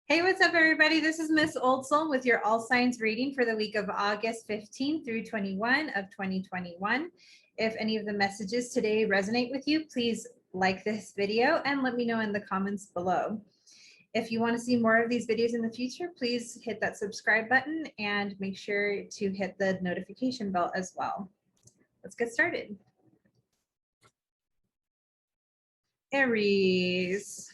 Hey, what's up, everybody? This is Miss Old Soul with your All Signs reading for the week of August 15 through 21 of 2021. If any of the messages today resonate with you, please like this video and let me know in the comments below. If you want to see more of these videos in the future, please hit that subscribe button and make sure to hit the notification bell as well. Let's get started. Aries.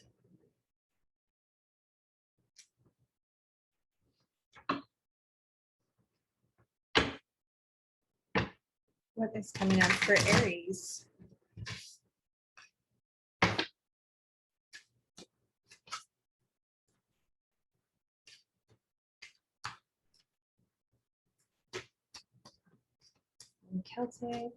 What is coming up for Aries? And Celtic.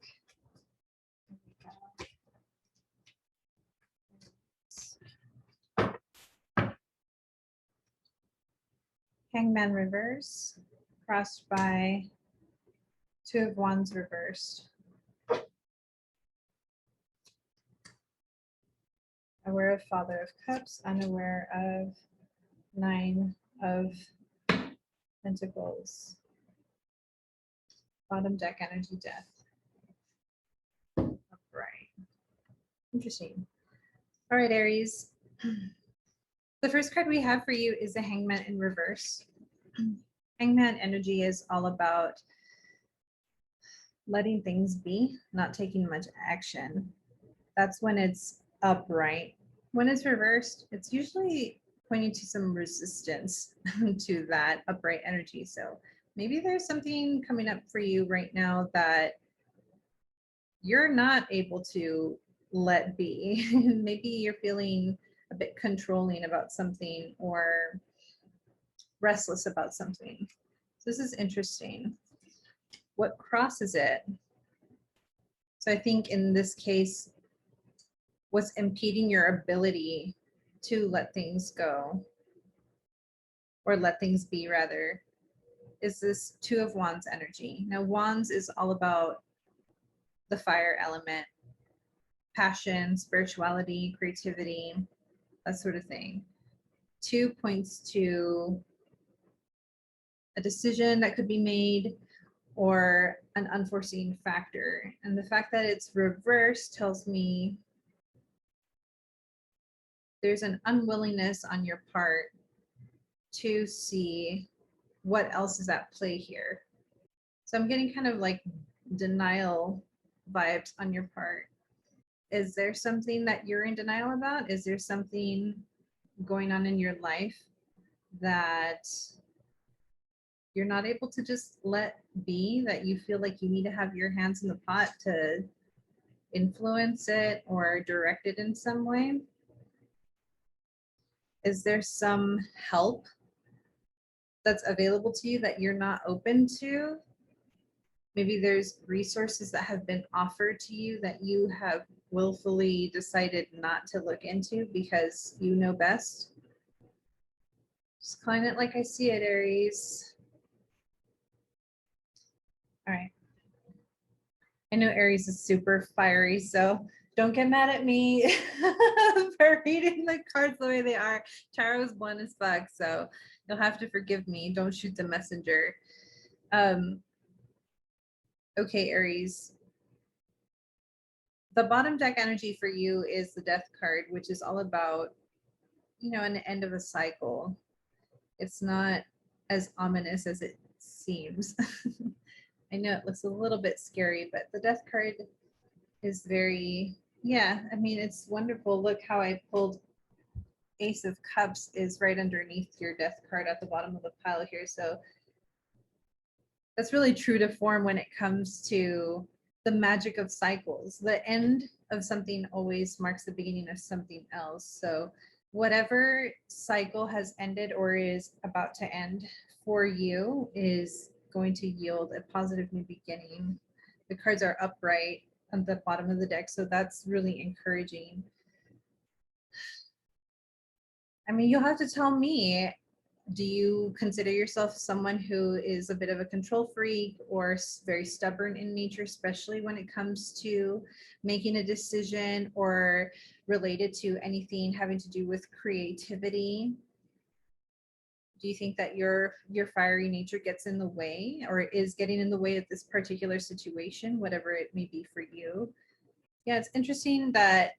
Hangman reverse, crossed by Two of Wands reversed. Aware of Father of Cups, unaware of Nine of Pentacles. Bottom deck energy, Death. Upright. Interesting. All right, Aries. The first card we have for you is the Hangman in reverse. Hangman energy is all about letting things be, not taking much action. That's when it's upright. When it's reversed, it's usually pointing to some resistance to that upright energy. So maybe there's something coming up for you right now that you're not able to let be. Maybe you're feeling a bit controlling about something or restless about something. So this is interesting. What crosses it? So I think in this case, what's impeding your ability to let things go, or let things be rather, is this Two of Wands energy. Now, Wands is all about the fire element, passion, spirituality, creativity, that sort of thing. Two points to a decision that could be made or an unforeseen factor. And the fact that it's reversed tells me there's an unwillingness on your part to see what else is at play here. So I'm getting kind of like denial vibes on your part. Is there something that you're in denial about? Is there something going on in your life that you're not able to just let be, that you feel like you need to have your hands in the pot to influence it or direct it in some way? Is there some help that's available to you that you're not open to? Maybe there's resources that have been offered to you that you have willfully decided not to look into because you know best. Just calling it like I see it, Aries. All right. I know Aries is super fiery, so don't get mad at me for reading the cards the way they are. Tarot is blunt as fuck, so you'll have to forgive me. Don't shoot the messenger. Okay, Aries. The bottom deck energy for you is the Death card, which is all about, you know, an end of a cycle. It's not as ominous as it seems. I know it looks a little bit scary, but the Death card is very, yeah, I mean, it's wonderful. Look how I pulled Ace of Cups is right underneath your Death card at the bottom of the pile here. So that's really true to form when it comes to the magic of cycles. The end of something always marks the beginning of something else. So whatever cycle has ended or is about to end for you is going to yield a positive new beginning. The cards are upright on the bottom of the deck, so that's really encouraging. I mean, you'll have to tell me, do you consider yourself someone who is a bit of a control freak or very stubborn in nature, especially when it comes to making a decision or related to anything having to do with creativity? Do you think that your fiery nature gets in the way, or is getting in the way of this particular situation, whatever it may be for you? Yeah, it's interesting that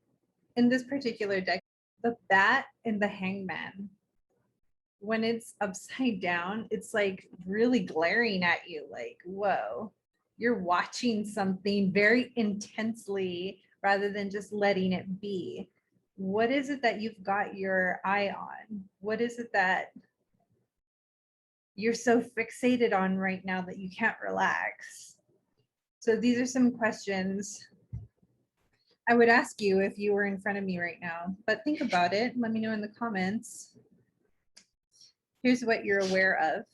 in this particular deck, the bat and the hangman, when it's upside down, it's like really glaring at you, like, whoa, you're watching something very intensely rather than just letting it be. What is it that you've got your eye on? What is it that you're so fixated on right now that you can't relax? So these are some questions I would ask you if you were in front of me right now, but think about it. Let me know in the comments. Here's what you're aware of.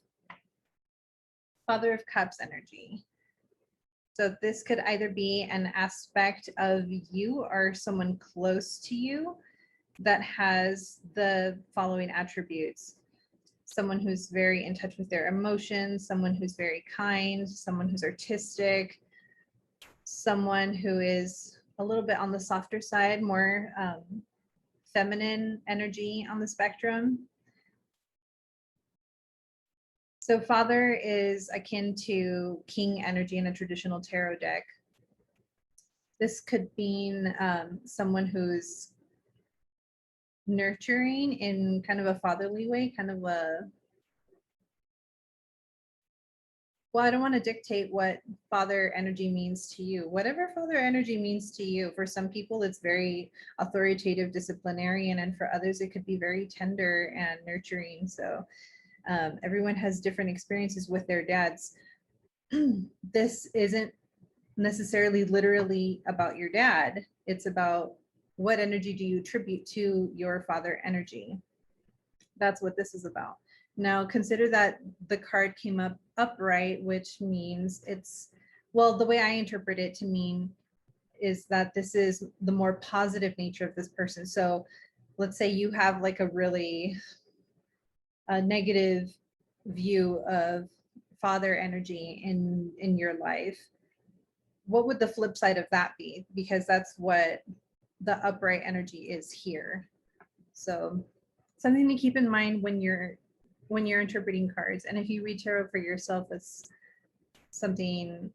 Father of Cups energy. So this could either be an aspect of you or someone close to you that has the following attributes. Someone who's very in touch with their emotions, someone who's very kind, someone who's artistic, someone who is a little bit on the softer side, more feminine energy on the spectrum. So Father is akin to King energy in a traditional tarot deck. This could mean someone who's nurturing in kind of a fatherly way, kind of a, well, I don't want to dictate what father energy means to you. Whatever father energy means to you. For some people, it's very authoritative, disciplinarian, and for others, it could be very tender and nurturing. So everyone has different experiences with their dads. This isn't necessarily literally about your dad. It's about what energy do you attribute to your father energy. That's what this is about. Now consider that the card came up upright, which means it's, well, the way I interpret it to mean is that this is the more positive nature of this person. So let's say you have like a really negative view of father energy in your life. What would the flip side of that be? Because that's what the upright energy is here. So something to keep in mind when you're interpreting cards. And if you read tarot for yourself, it's something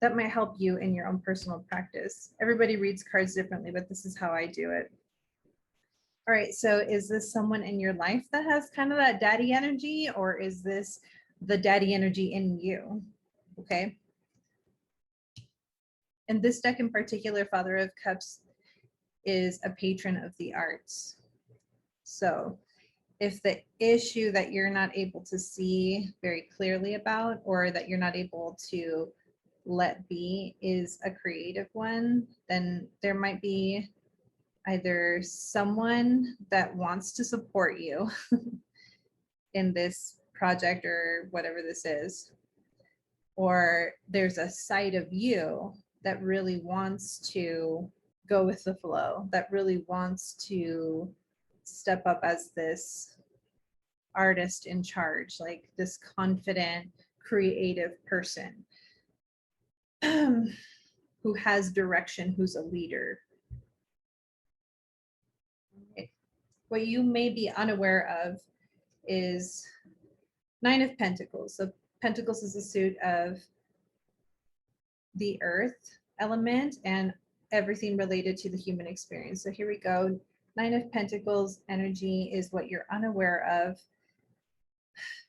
that might help you in your own personal practice. Everybody reads cards differently, but this is how I do it. All right, so is this someone in your life that has kind of that daddy energy, or is this the daddy energy in you? Okay. And this deck in particular, Father of Cups, is a patron of the arts. So if the issue that you're not able to see very clearly about, or that you're not able to let be, is a creative one, then there might be either someone that wants to support you in this project or whatever this is, or there's a side of you that really wants to go with the flow, that really wants to step up as this artist in charge, like this confident, creative person who has direction, who's a leader. What you may be unaware of is Nine of Pentacles. So Pentacles is a suit of the earth element and everything related to the human experience. So here we go. Nine of Pentacles energy is what you're unaware of.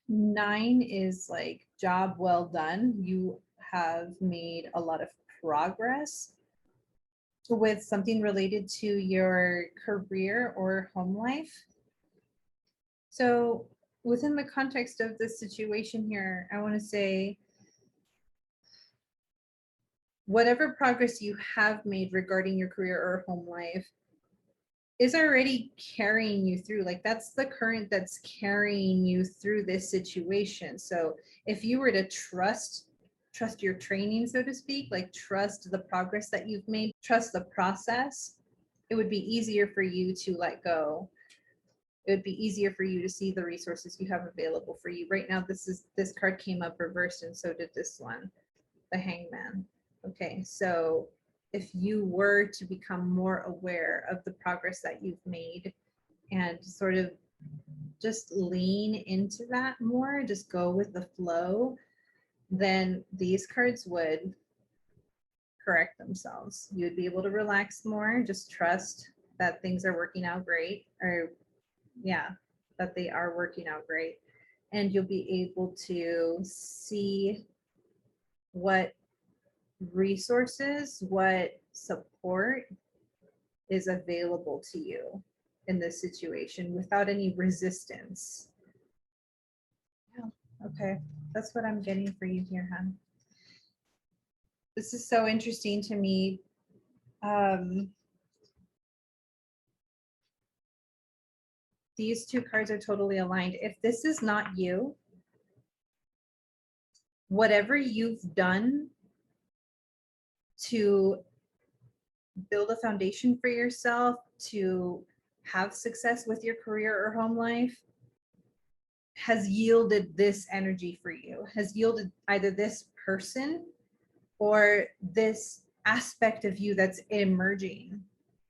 Nine is like job well done. You have made a lot of progress with something related to your career or home life. So within the context of this situation here, I want to say whatever progress you have made regarding your career or home life is already carrying you through. Like that's the current that's carrying you through this situation. So if you were to trust your training, so to speak, like trust the progress that you've made, trust the process, it would be easier for you to let go. It would be easier for you to see the resources you have available for you. Right now, this card came up reversed, and so did this one, the Hangman. Okay, so if you were to become more aware of the progress that you've made and sort of just lean into that more, just go with the flow, then these cards would correct themselves. You would be able to relax more, just trust that things are working out great, or yeah, that they are working out great. And you'll be able to see what resources, what support is available to you in this situation without any resistance. Yeah, okay. That's what I'm getting for you here, hon. This is so interesting to me. These two cards are totally aligned. If this is not you, whatever you've done to build a foundation for yourself, to have success with your career or home life, has yielded this energy for you, has yielded either this person or this aspect of you that's emerging,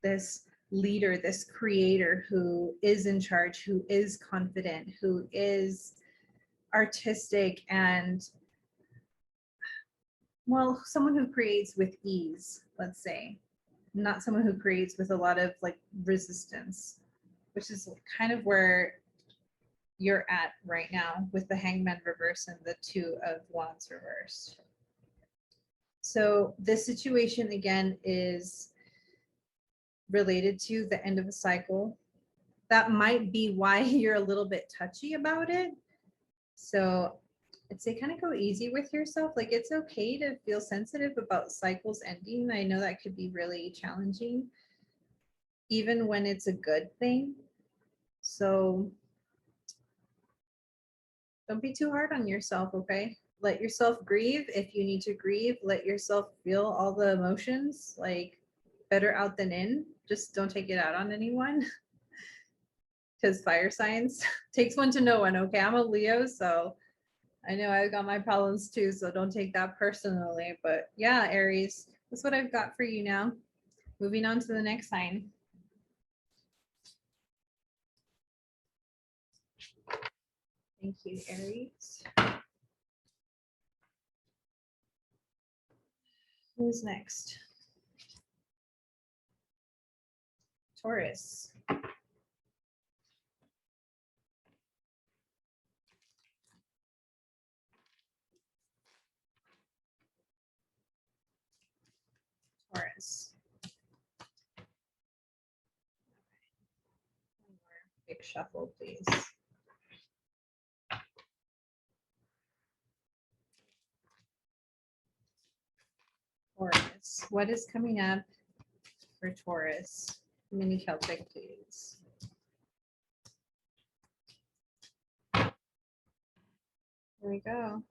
this leader, this creator who is in charge, who is confident, who is artistic, and well, someone who creates with ease, let's say, not someone who creates with a lot of like resistance, which is kind of where you're at right now with the Hangman reverse and the Two of Wands reversed. So this situation again is related to the end of a cycle. That might be why you're a little bit touchy about it. So I'd say kind of go easy with yourself. Like, it's okay to feel sensitive about cycles ending. I know that could be really challenging, even when it's a good thing. So don't be too hard on yourself, okay? Let yourself grieve if you need to grieve. Let yourself feel all the emotions, like better out than in. Just don't take it out on anyone. Because fire signs takes one to know one, okay? I'm a Leo, so I know I've got my problems too, so don't take that personally. But yeah, Aries, that's what I've got for you now. Moving on to the next sign. Thank you, Aries. Who's next? Taurus. Taurus. One more big shuffle, please. Taurus. What is coming up for Taurus? Mini Celtic, please. Here we go.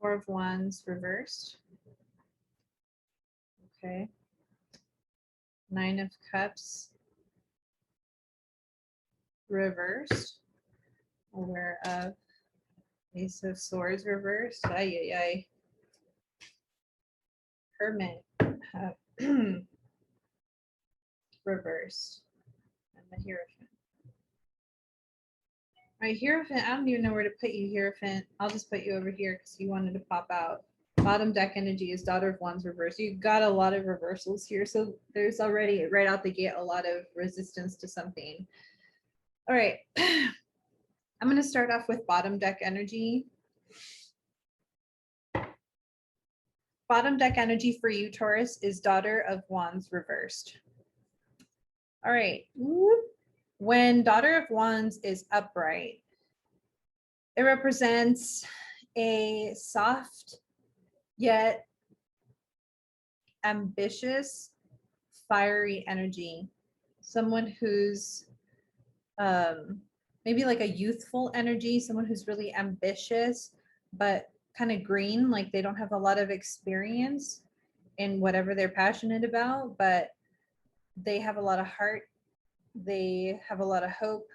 Four of Wands reversed. Okay. Nine of Cups reversed. Aware of Ace of Swords reversed. Ay, ay, ay. Hermit reversed. And the Hierophant. All right, Hierophant, I don't even know where to put you, Hierophant. I'll just put you over here because you wanted to pop out. Bottom deck energy is Daughter of Wands reversed. You've got a lot of reversals here. So there's already, right out the gate, a lot of resistance to something. All right. I'm going to start off with bottom deck energy. Bottom deck energy for you, Taurus, is Daughter of Wands reversed. All right. When Daughter of Wands is upright, it represents a soft yet ambitious, fiery energy. Someone who's maybe like a youthful energy, someone who's really ambitious, but kind of green, like they don't have a lot of experience in whatever they're passionate about, but they have a lot of heart, they have a lot of hope,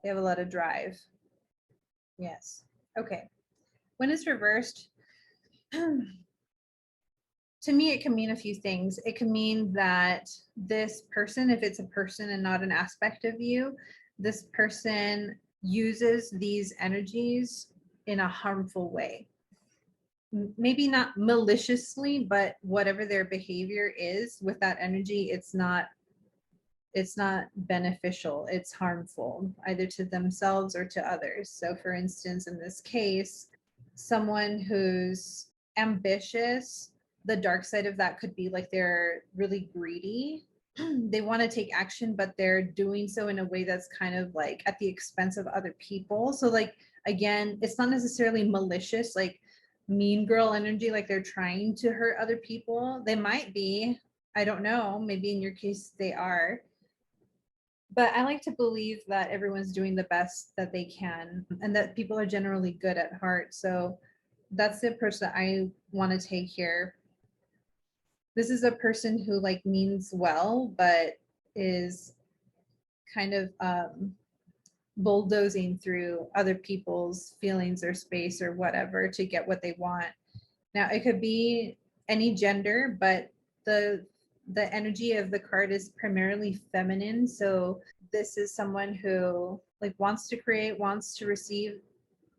they have a lot of drive. Yes. Okay. When it's reversed, to me, it can mean a few things. It can mean that this person, if it's a person and not an aspect of you, this person uses these energies in a harmful way. Maybe not maliciously, but whatever their behavior is with that energy, it's not beneficial. It's harmful either to themselves or to others. So for instance, in this case, someone who's ambitious, the dark side of that could be like they're really greedy. They want to take action, but they're doing so in a way that's kind of like at the expense of other people. So like, again, it's not necessarily malicious, like mean girl energy, like they're trying to hurt other people. They might be, I don't know, maybe in your case they are. But I like to believe that everyone's doing the best that they can and that people are generally good at heart. So that's the approach that I want to take here. This is a person who like means well, but is kind of bulldozing through other people's feelings or space or whatever to get what they want. Now it could be any gender, but the energy of the card is primarily feminine. So this is someone who like wants to create, wants to receive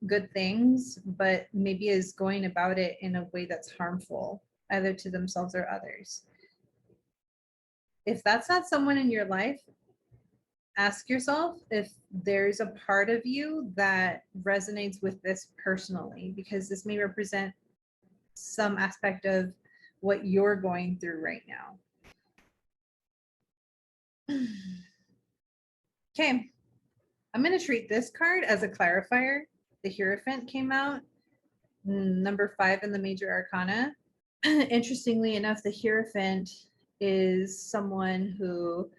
good things, but maybe is going about it in a way that's harmful, either to themselves or others. If that's not someone in your life, ask yourself if there's a part of you that resonates with this personally, because this may represent some aspect of what you're going through right now. Okay, I'm going to treat this card as a clarifier. The Hierophant came out, number 5 in the major arcana. Interestingly enough, the Hierophant is someone who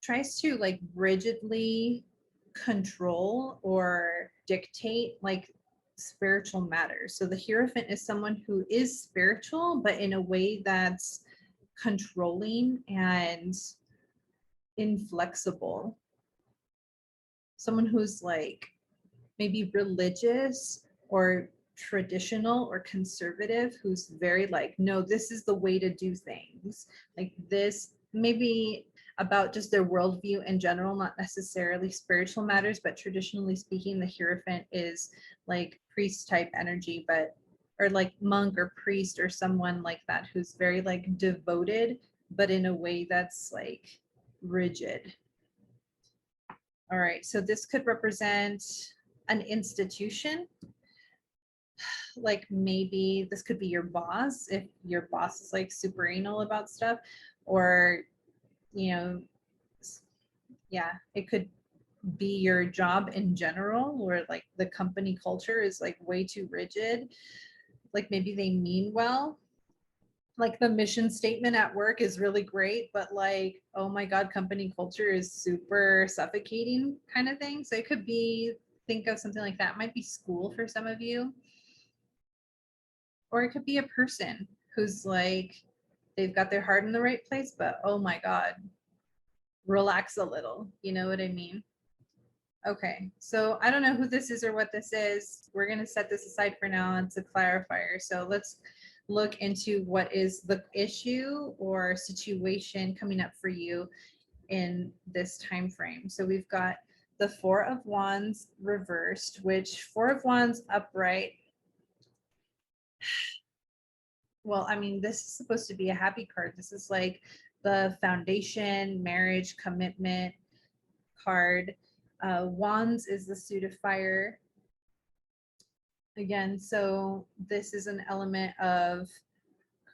tries to like rigidly control or dictate like spiritual matters. So the Hierophant is someone who is spiritual, but in a way that's controlling and inflexible. Someone who's like maybe religious or traditional or conservative, who's very like, no, this is the way to do things. Like this, maybe about just their worldview in general, not necessarily spiritual matters, but traditionally speaking, the Hierophant is like priest type energy, but or like monk or priest or someone like that who's very like devoted, but in a way that's like rigid. All right, so this could represent an institution. Like maybe this could be your boss, if your boss is like super anal about stuff, or you know, yeah, it could be your job in general, where like the company culture is like way too rigid. Like maybe they mean well, like the mission statement at work is really great, but like, oh my god, company culture is super suffocating kind of thing. So it could be, think of something like that. It might be school for some of you, or it could be a person who's like, they've got their heart in the right place, but oh my god, relax a little, you know what I mean? Okay, so I don't know who this is or what this is. We're going to set this aside for now. It's a clarifier. So let's look into what is the issue or situation coming up for you in this time frame. So we've got the Four of Wands reversed, which Four of Wands upright. Well, I mean, this is supposed to be a happy card. This is like the foundation, marriage, commitment card. Wands is the suit of fire. Again, so this is an element of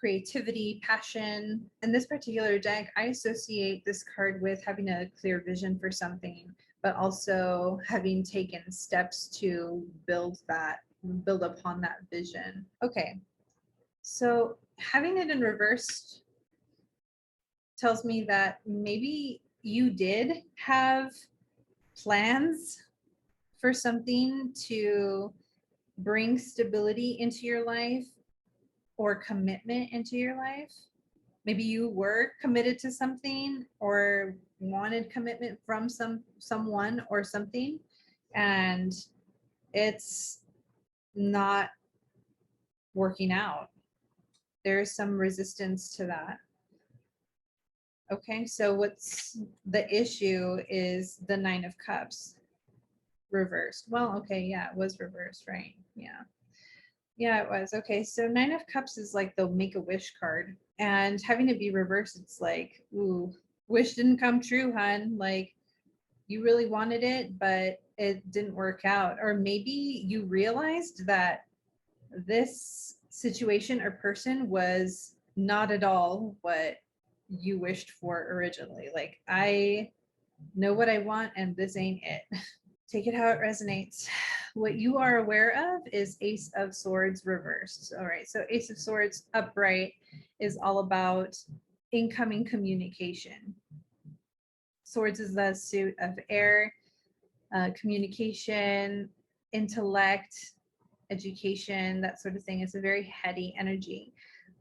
creativity, passion. In this particular deck, I associate this card with having a clear vision for something, but also having taken steps to build upon that vision. Okay, so having it in reverse tells me that maybe you did have plans for something to bring stability into your life or commitment into your life. Maybe you were committed to something or wanted commitment from someone or something, and it's not working out. There's some resistance to that. Okay, so what's the issue is the Nine of Cups reversed. Well, okay, yeah, it was reversed, right? Yeah. Yeah, it was. Okay, so Nine of Cups is like the Make-A-Wish card. And having it be reversed, it's like, ooh, wish didn't come true, hun. Like, you really wanted it, but it didn't work out. Or maybe you realized that this situation or person was not at all what you wished for originally. Like, I know what I want, and this ain't it. Take it how it resonates. What you are aware of is Ace of Swords reversed. All right, so Ace of Swords upright is all about incoming communication. Swords is the suit of air, communication, intellect, education, that sort of thing. It's a very heady energy.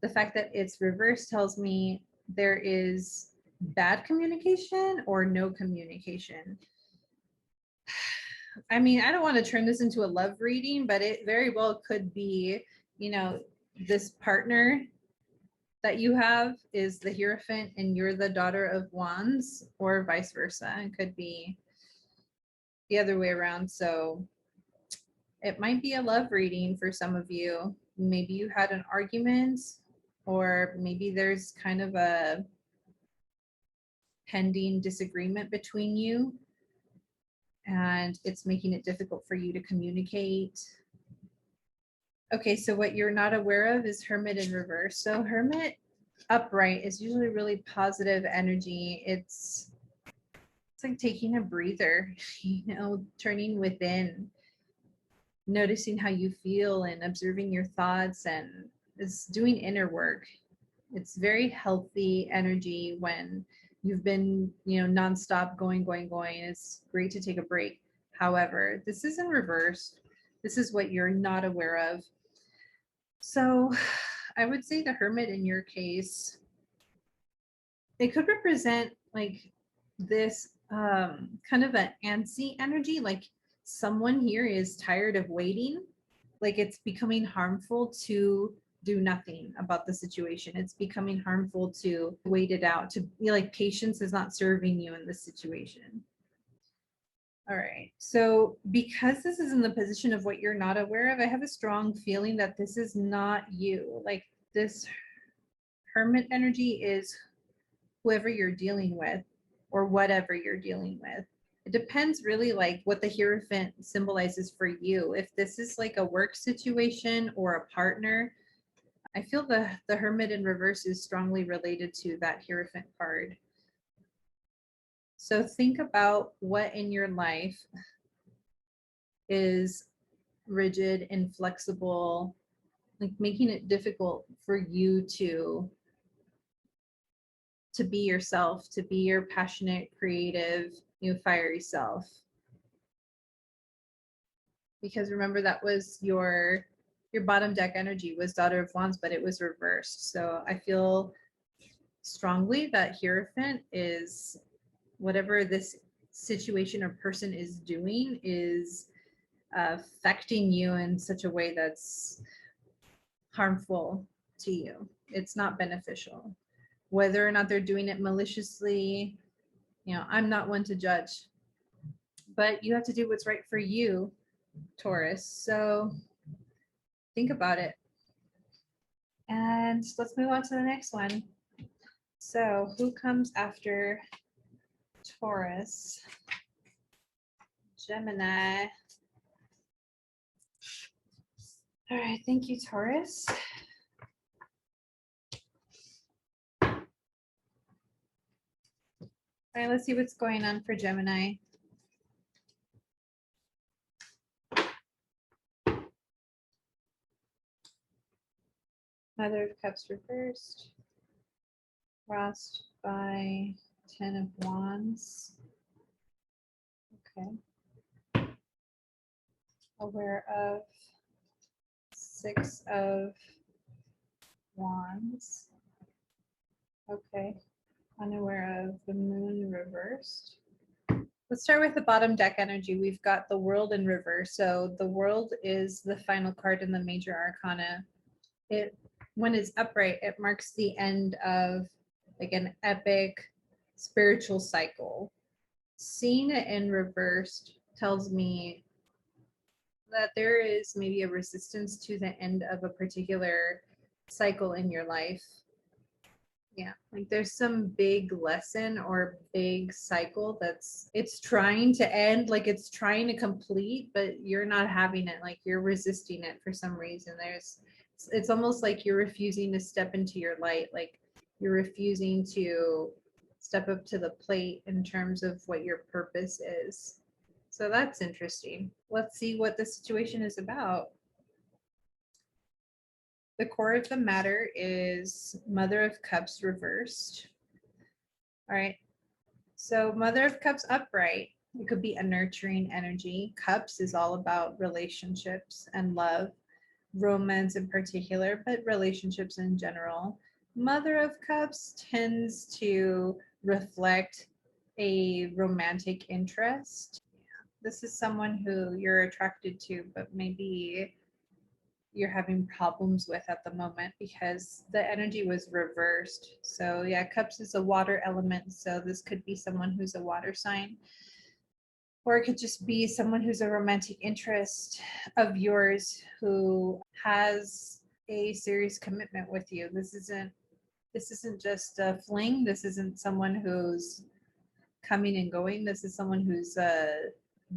The fact that it's reversed tells me there is bad communication or no communication. I mean, I don't want to turn this into a love reading, but it very well could be, you know, this partner that you have is the Hierophant and you're the Daughter of Wands, or vice versa. It could be the other way around. So it might be a love reading for some of you. Maybe you had an argument, or maybe there's kind of a pending disagreement between you, and it's making it difficult for you to communicate. Okay, so what you're not aware of is Hermit in reverse. So Hermit upright is usually really positive energy. It's like taking a breather, you know, turning within, noticing how you feel and observing your thoughts, and it's doing inner work. It's very healthy energy when you've been, you know, nonstop going. It's great to take a break. However, this is in reverse. This is what you're not aware of. So I would say the Hermit in your case, it could represent like this kind of an antsy energy, like someone here is tired of waiting, like it's becoming harmful to do nothing about the situation. It's becoming harmful to wait it out, to be like patience is not serving you in this situation. All right, so because this is in the position of what you're not aware of, I have a strong feeling that this is not you. Like this Hermit energy is whoever you're dealing with or whatever you're dealing with. It depends really like what the Hierophant symbolizes for you. If this is like a work situation or a partner, I feel the Hermit in reverse is strongly related to that Hierophant card. So think about what in your life is rigid, inflexible, like making it difficult for you to be yourself, to be your passionate, creative, you know, fiery self. Because remember, that was your bottom deck energy was Daughter of Wands, but it was reversed. So I feel strongly that Hierophant is whatever this situation or person is doing is affecting you in such a way that's harmful to you. It's not beneficial. Whether or not they're doing it maliciously, you know, I'm not one to judge, but you have to do what's right for you, Taurus. So think about it. And let's move on to the next one. So who comes after Taurus? Gemini. All right, thank you, Taurus. All right, let's see what's going on for Gemini. Mother of Cups reversed, crossed by 10 of Wands. Okay. Aware of 6 of Wands. Okay. Unaware of the Moon reversed. Let's start with the bottom deck energy. We've got the World in reverse. So the World is the final card in the major arcana. It when it's upright, it marks the end of like an epic spiritual cycle. Seeing it in reversed tells me that there is maybe a resistance to the end of a particular cycle in your life. Yeah, like there's some big lesson or big cycle it's trying to end, like it's trying to complete, but you're not having it, like you're resisting it for some reason. It's almost like you're refusing to step into your light, like you're refusing to step up to the plate in terms of what your purpose is. So that's interesting. Let's see what the situation is about. The core of the matter is Mother of Cups reversed. All right. So Mother of Cups upright, it could be a nurturing energy. Cups is all about relationships and love, romance in particular, but relationships in general. Mother of Cups tends to reflect a romantic interest. This is someone who you're attracted to, but maybe you're having problems with at the moment because the energy was reversed. So yeah, Cups is a water element. So this could be someone who's a water sign, or it could just be someone who's a romantic interest of yours who has a serious commitment with you. This isn't just a fling. This isn't someone who's coming and going. This is someone who's a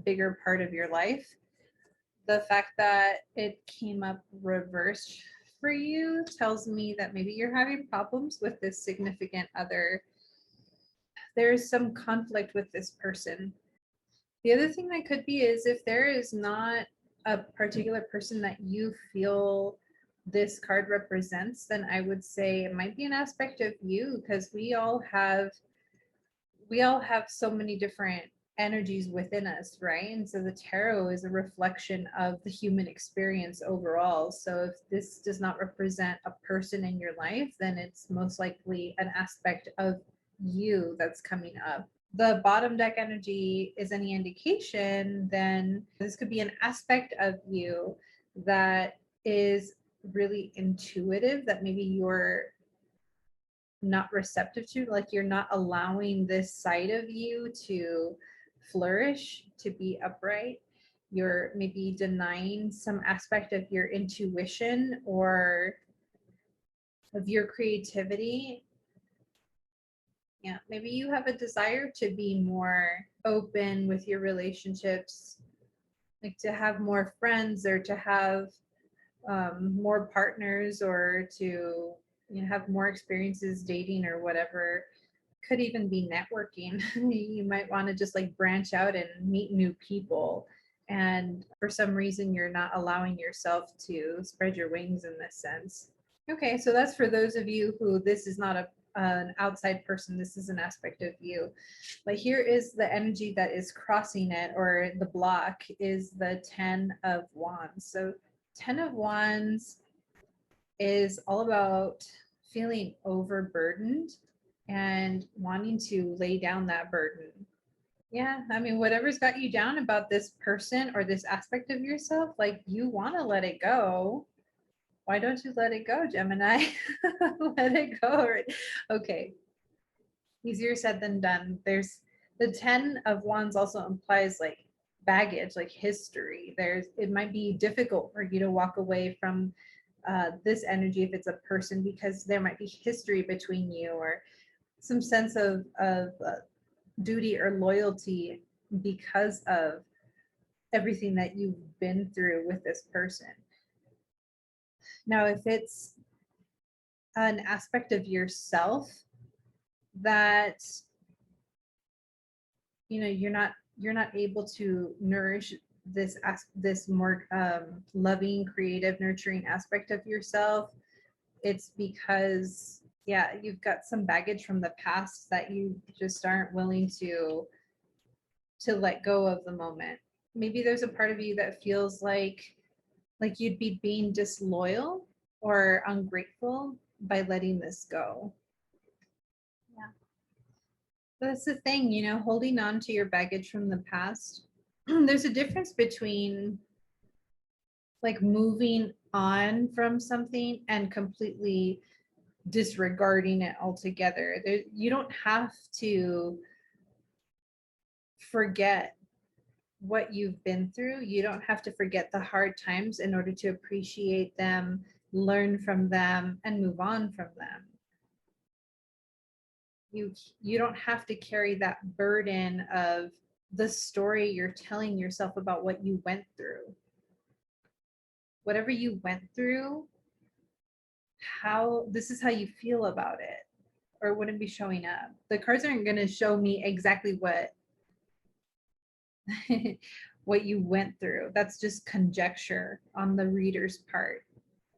bigger part of your life. The fact that it came up reversed for you tells me that maybe you're having problems with this significant other. There's some conflict with this person. The other thing that could be is if there is not a particular person that you feel this card represents, then I would say it might be an aspect of you, because we all have so many different energies within us, right? And so the tarot is a reflection of the human experience overall. So if this does not represent a person in your life, then it's most likely an aspect of you that's coming up. The bottom deck energy is any indication, then this could be an aspect of you that is really intuitive, that maybe you're not receptive to, like you're not allowing this side of you to flourish, to be upright. You're maybe denying some aspect of your intuition or of your creativity. Yeah, maybe you have a desire to be more open with your relationships, like to have more friends or to have more partners, or to have more experiences dating or whatever. Could even be networking. You might want to just like branch out and meet new people, and for some reason you're not allowing yourself to spread your wings in this sense. Okay, so that's for those of you who this is not an outside person, this is an aspect of you. But here is the energy that is crossing it, or the block, is the 10 of Wands. So 10 of Wands is all about feeling overburdened and wanting to lay down that burden. Yeah, I mean, whatever's got you down about this person or this aspect of yourself, like you want to let it go. Why don't you let it go, Gemini? Let it go. Okay. Easier said than done. There's the 10 of Wands also implies like baggage, like history. It might be difficult for you to walk away from this energy if it's a person, because there might be history between you, or some sense of duty or loyalty because of everything that you've been through with this person. Now, if it's an aspect of yourself that you're not able to nourish this more loving, creative, nurturing aspect of yourself, it's because you've got some baggage from the past that you just aren't willing to let go of the moment. Maybe there's a part of you that feels like you'd be being disloyal or ungrateful by letting this go. Yeah. That's the thing, holding on to your baggage from the past. There's a difference between like moving on from something and completely disregarding it altogether. You don't have to forget what you've been through. You don't have to forget the hard times in order to appreciate them, learn from them, and move on from them. You don't have to carry that burden of the story you're telling yourself about what you went through. Whatever you went through, this is how you feel about it, or it wouldn't be showing up. The cards aren't going to show me exactly what what you went through. That's just conjecture on the reader's part.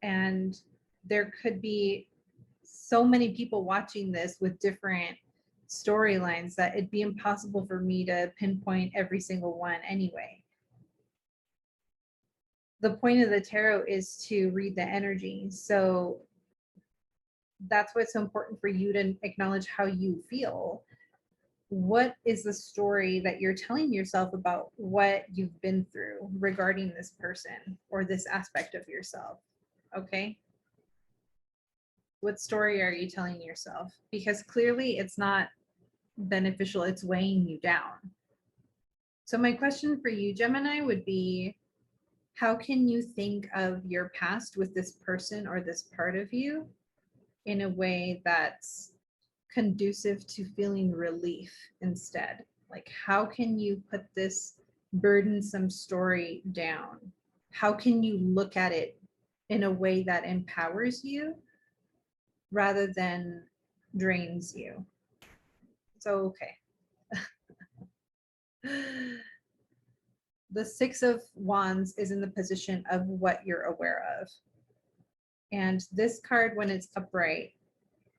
And there could be so many people watching this with different storylines that it'd be impossible for me to pinpoint every single one anyway. The point of the tarot is to read the energy. So that's why it's so important for you to acknowledge how you feel. What is the story that you're telling yourself about what you've been through regarding this person or this aspect of yourself? Okay. What story are you telling yourself? Because clearly it's not beneficial, it's weighing you down. So my question for you, Gemini, would be, how can you think of your past with this person or this part of you in a way that's conducive to feeling relief instead? Like, how can you put this burdensome story down? How can you look at it in a way that empowers you rather than drains you? So, okay. The Six of Wands is in the position of what you're aware of. And this card, when it's upright,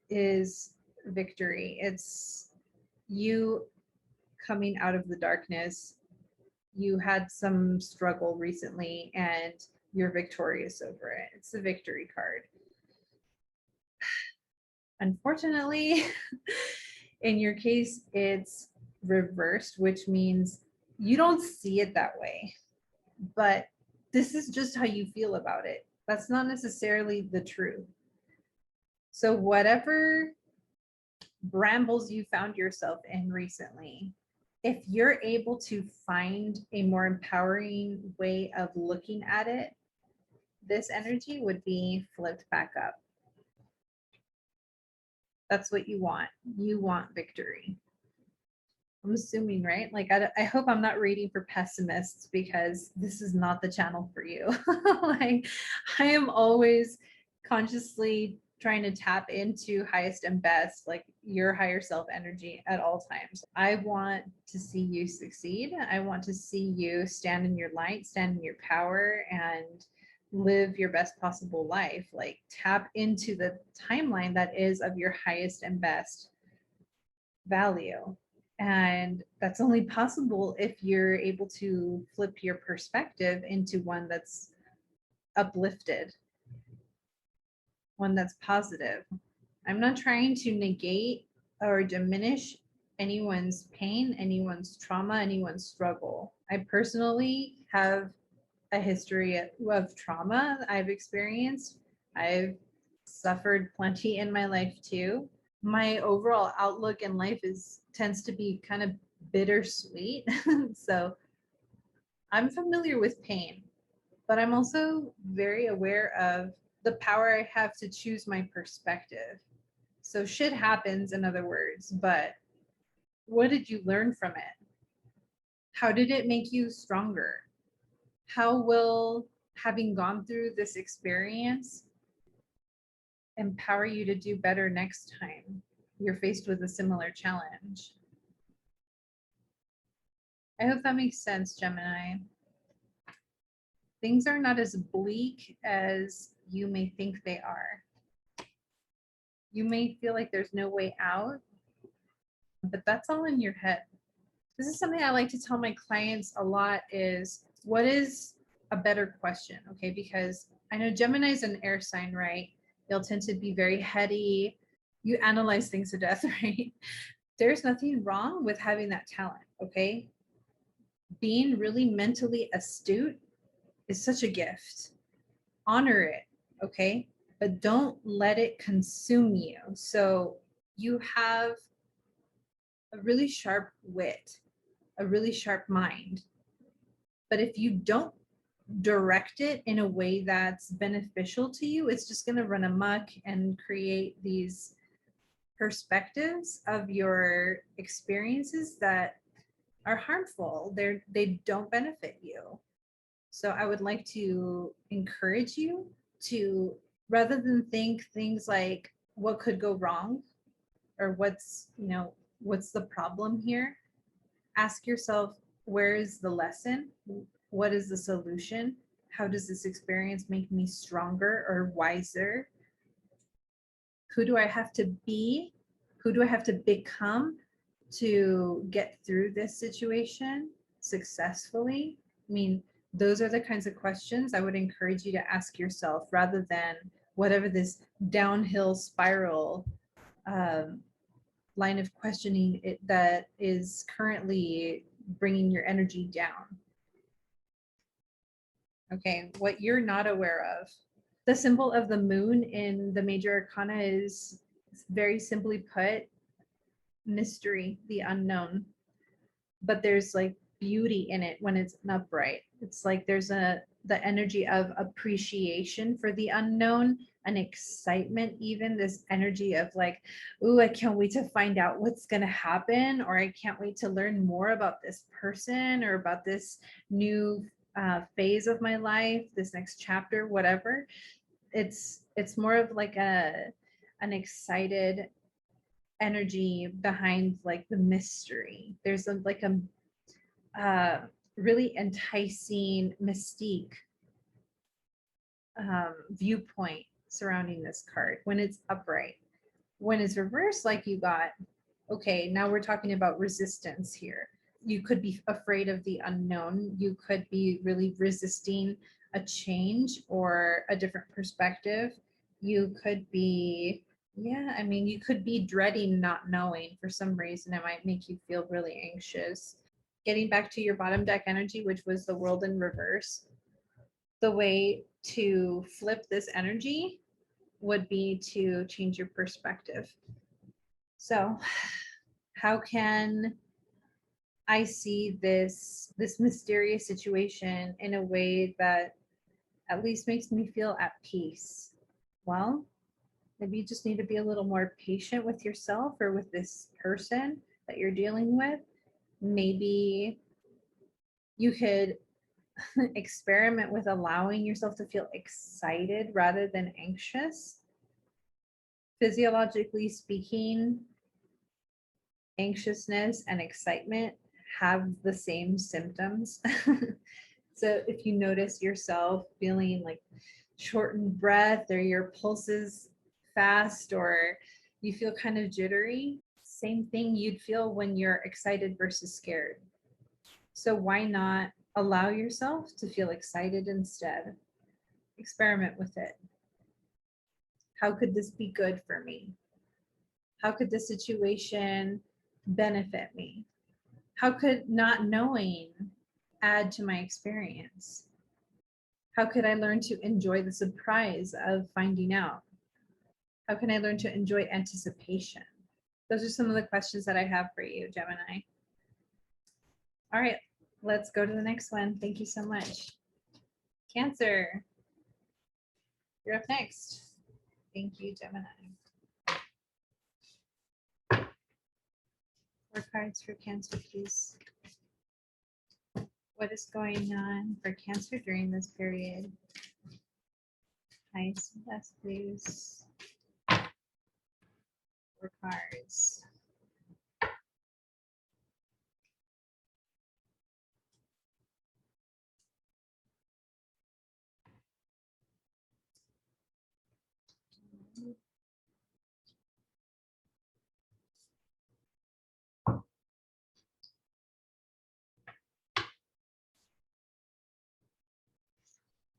is victory. It's you coming out of the darkness. You had some struggle recently and you're victorious over it. It's the victory card. Unfortunately, in your case, it's reversed, which means you don't see it that way. But this is just how you feel about it. That's not necessarily the truth. So whatever brambles you found yourself in recently, if you're able to find a more empowering way of looking at it, this energy would be flipped back up. That's what you want. You want victory. I'm assuming, right? Like, I hope I'm not reading for pessimists, because this is not the channel for you. Like, I am always consciously trying to tap into highest and best, like your higher self energy at all times. I want to see you succeed. I want to see you stand in your light, stand in your power, and live your best possible life. Like, tap into the timeline that is of your highest and best value. And that's only possible if you're able to flip your perspective into one that's uplifted, one that's positive. I'm not trying to negate or diminish anyone's pain, anyone's trauma, anyone's struggle. I personally have a history of trauma I've experienced. I've suffered plenty in my life too. My overall outlook in life tends to be kind of bittersweet. So I'm familiar with pain, but I'm also very aware of the power I have to choose my perspective. So shit happens, in other words, but what did you learn from it? How did it make you stronger? How will having gone through this experience empower you to do better next time you're faced with a similar challenge? I hope that makes sense, Gemini. Things are not as bleak as you may think they are. You may feel like there's no way out, but that's all in your head. This is something I like to tell my clients a lot, is what is a better question? Okay, because I know Gemini is an air sign, right? They'll tend to be very heady. You analyze things to death, right? There's nothing wrong with having that talent, okay? Being really mentally astute is such a gift. honor it, okay? But don't let it consume you. So you have a really sharp wit, a really sharp mind. But if you don't direct it in a way that's beneficial to you, it's just going to run amok and create these perspectives of your experiences that are harmful. They don't benefit you. So I would like to encourage you to, rather than think things like what could go wrong or what's the problem here, ask yourself, where is the lesson? What is the solution? How does this experience make me stronger or wiser? Who do I have to be? Who do I have to become to get through this situation successfully? I mean, those are the kinds of questions I would encourage you to ask yourself, rather than whatever this downhill spiral line of questioning that is currently bringing your energy down. Okay, what you're not aware of. The symbol of the moon in the major arcana is, very simply put, mystery, the unknown. But there's like beauty in it when it's upright. It's like there's the energy of appreciation for the unknown, an excitement, even this energy of like, ooh, I can't wait to find out what's going to happen, or I can't wait to learn more about this person or about this new phase of my life, this next chapter, whatever. It's more of like an excited energy behind like the mystery. There's like a really enticing mystique viewpoint surrounding this card when it's upright. When it's reversed, like you got, okay, now we're talking about resistance here. You could be afraid of the unknown. You could be really resisting a change or a different perspective. You could be, you could be dreading not knowing for some reason. It might make you feel really anxious. Getting back to your bottom deck energy, which was the world in reverse, the way to flip this energy would be to change your perspective. So how can I see this mysterious situation in a way that at least makes me feel at peace? Well, maybe you just need to be a little more patient with yourself or with this person that you're dealing with. Maybe you could experiment with allowing yourself to feel excited rather than anxious. Physiologically speaking, anxiousness and excitement have the same symptoms. So if you notice yourself feeling like shortened breath, or your pulse is fast, or you feel kind of jittery, same thing you'd feel when you're excited versus scared. So why not allow yourself to feel excited instead? Experiment with it. How could this be good for me? How could this situation benefit me? How could not knowing add to my experience? How could I learn to enjoy the surprise of finding out? How can I learn to enjoy anticipation? Those are some of the questions that I have for you, Gemini. All right, let's go to the next one. Thank you so much. Cancer, you're up next. Thank you, Gemini. 4 cards for Cancer, please. What is going on for Cancer during this period? Nice. Yes, please. 4 cards.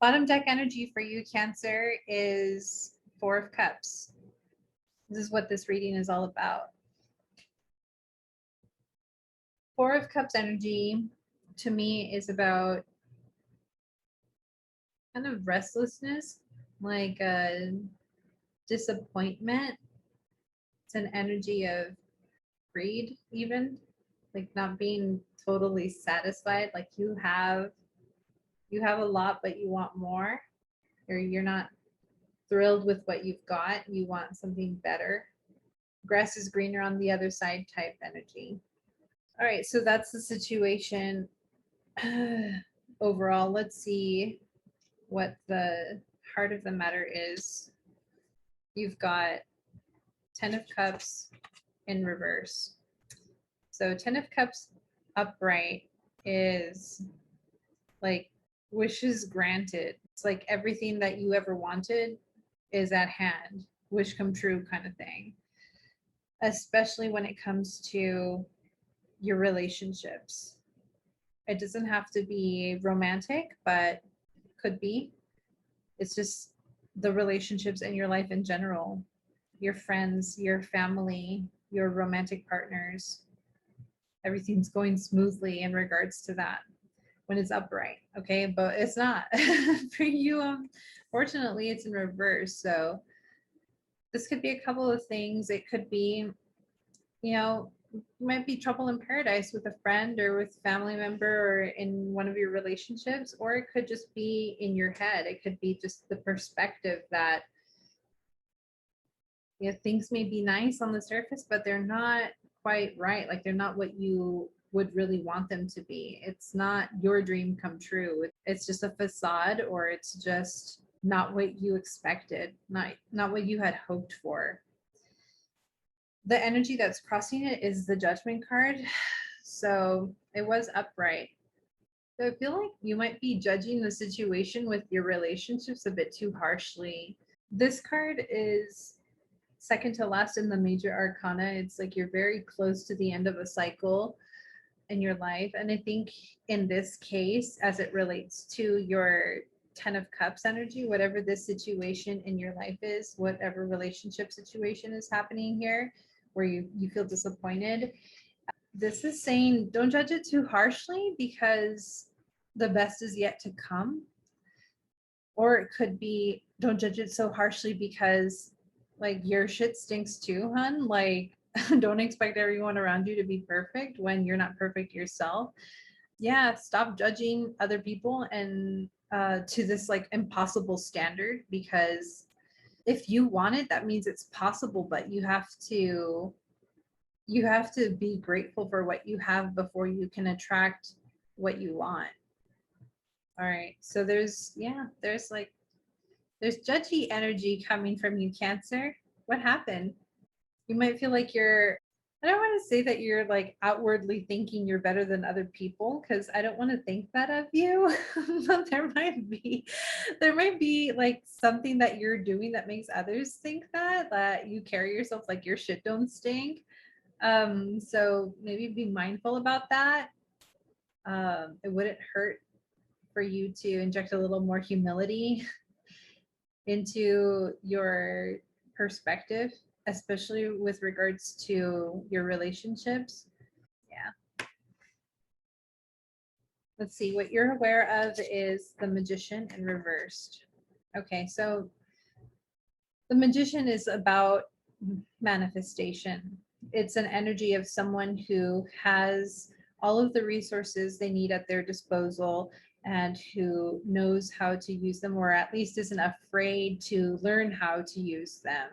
Bottom deck energy for you, Cancer, is 4 of Cups. This is what this reading is all about. 4 of Cups energy to me is about kind of restlessness, like a disappointment. It's an energy of greed, even like not being totally satisfied. Like you have a lot, but you want more, or you're not thrilled with what you've got. You want something better. Grass is greener on the other side type energy. All right, so that's the situation overall. Let's see what the heart of the matter is. You've got 10 of Cups in reverse. So 10 of Cups upright is like wishes granted. It's like everything that you ever wanted is at hand, wish come true kind of thing. Especially when it comes to your relationships. It doesn't have to be romantic, but could be. It's just the relationships in your life in general, your friends, your family, your romantic partners. Everything's going smoothly in regards to that when it's upright, okay? But it's not for you. Fortunately, it's in reverse. So this could be a couple of things. It could be, you know, might be trouble in paradise with a friend or with family member or in one of your relationships, or it could just be in your head. It could be just the perspective that, you know, things may be nice on the surface, but they're not quite right. Like they're not what you would really want them to be. It's not your dream come true. It's just a facade, or it's just not what you expected, not what you had hoped for. The energy that's crossing it is the Judgment card. So it was upright. So I feel like you might be judging the situation with your relationships a bit too harshly. This card is second to last in the major arcana. It's like you're very close to the end of a cycle in your life. And I think in this case, as it relates to your 10 of Cups energy, whatever this situation in your life is, whatever relationship situation is happening here, where you feel disappointed, this is saying don't judge it too harshly because the best is yet to come. Or it could be don't judge it so harshly because like your shit stinks too, hun. Like don't expect everyone around you to be perfect when you're not perfect yourself. Yeah, stop judging other people and to this like impossible standard, because if you want it, that means it's possible, but you have to be grateful for what you have before you can attract what you want. All right, so there's judgy energy coming from you, Cancer. What happened? You might feel like I don't want to say that you're like outwardly thinking you're better than other people, because I don't want to think that of you. But there might be like something that you're doing that makes others think that you carry yourself like your shit don't stink. So maybe be mindful about that. It wouldn't hurt for you to inject a little more humility into your perspective, especially with regards to your relationships. Yeah. Let's see, what you're aware of is the Magician in reversed. Okay, so the Magician is about manifestation. It's an energy of someone who has all of the resources they need at their disposal and who knows how to use them, or at least isn't afraid to learn how to use them.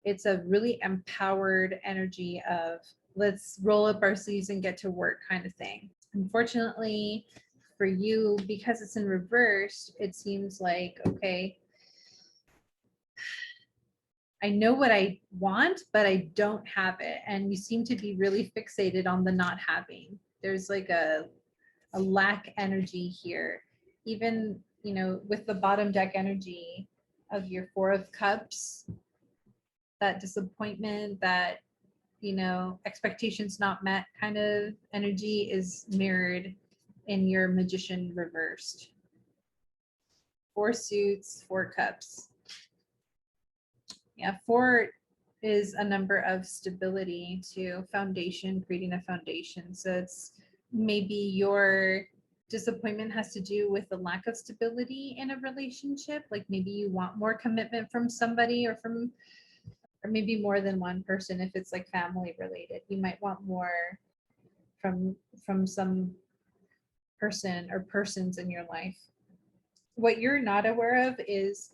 It's a really empowered energy of let's roll up our sleeves and get to work kind of thing. Unfortunately for you, because it's in reverse, it seems like, okay, I know what I want, but I don't have it. And you seem to be really fixated on the not having. There's like a lack energy here. Even, you know, with the bottom deck energy of your Four of Cups, that disappointment, that, you know, expectations not met kind of energy is mirrored in your Magician reversed. Four suits, Four Cups. Yeah, four is a number of stability to foundation, creating a foundation. So it's maybe your Disappointment has to do with the lack of stability in a relationship. Like maybe you want more commitment from somebody or maybe more than one person. If it's like family related, you might want more from some person or persons in your life. What you're not aware of is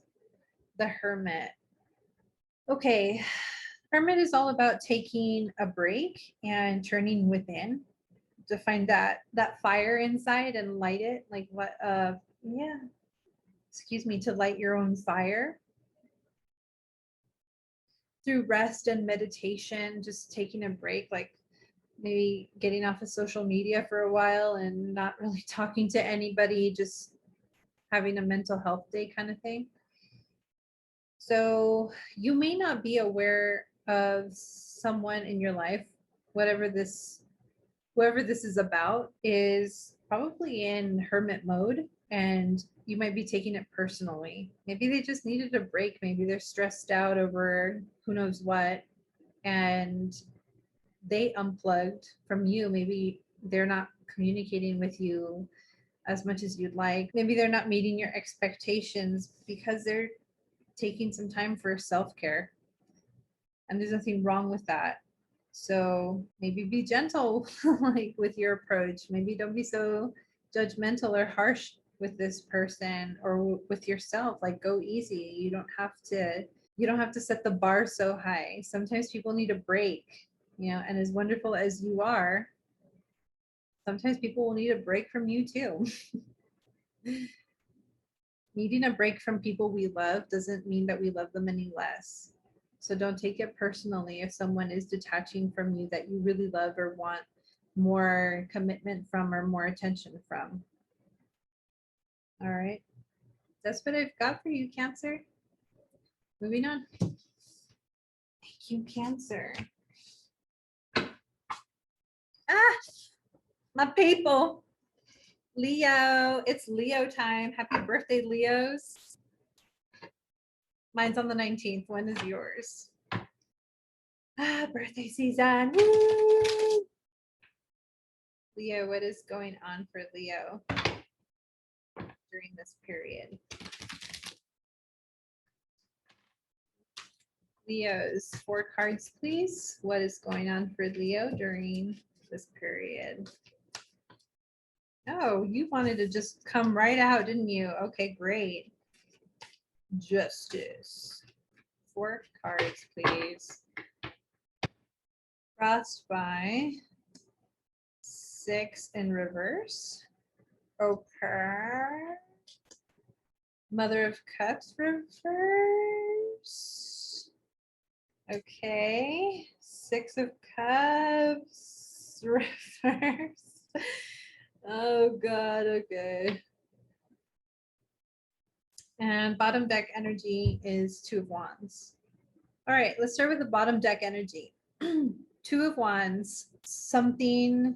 the Hermit. Okay, Hermit is all about taking a break and turning within to find that fire inside and light it. Like what yeah, excuse me, to light your own fire through rest and meditation, just taking a break, like maybe getting off of social media for a while and not really talking to anybody, just having a mental health day kind of thing. So you may not be aware of someone in your life, whoever this is about is probably in hermit mode, and you might be taking it personally. Maybe they just needed a break. Maybe they're stressed out over who knows what, and they unplugged from you. Maybe they're not communicating with you as much as you'd like. Maybe they're not meeting your expectations because they're taking some time for self-care. And there's nothing wrong with that. So maybe be gentle like with your approach. Maybe don't be so judgmental or harsh with this person or with yourself. Like go easy. You don't have to set the bar so high. Sometimes people need a break, and as wonderful as you are, sometimes people will need a break from you too. Needing a break from people we love doesn't mean that we love them any less. So don't take it personally if someone is detaching from you that you really love or want more commitment from or more attention from. All right. That's what I've got for you, Cancer. Moving on. Thank you, Cancer. Ah, my people. Leo. It's Leo time. Happy birthday, Leos. Mine's on the 19th. When is yours? Birthday season. Woo! Leo, what is going on for Leo during this period? Leo's 4 cards, please. What is going on for Leo during this period? Oh, you wanted to just come right out, didn't you? Okay, great. Justice. 4 cards, please. Frostbite. 6 in reverse. Okay. Mother of Cups reverse. Okay. 6 of Cups reverse. Oh God, okay. And bottom deck energy is 2 of Wands. All right, let's start with the bottom deck energy. 2 of Wands, something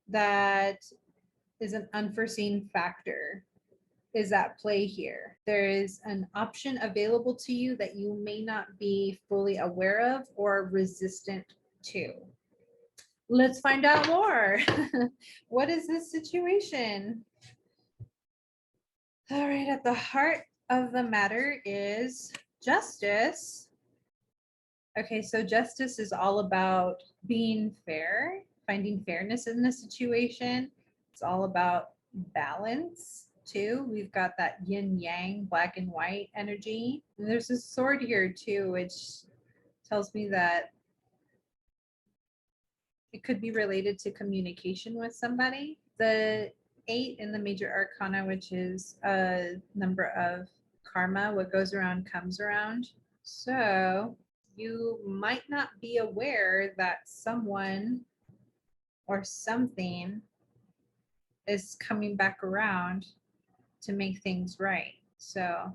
that is an unforeseen factor is at play here. There is an option available to you that you may not be fully aware of or resistant to. Let's find out more. What is this situation? All right, at the heart of the matter is justice. Okay, so justice is all about being fair, finding fairness in the situation. It's all about balance too. We've got that yin yang, black and white energy. And there's a sword here too, which tells me that it could be related to communication with somebody. The 8 in the major arcana, which is a number of karma, what goes around comes around. So you might not be aware that someone or something is coming back around to make things right. So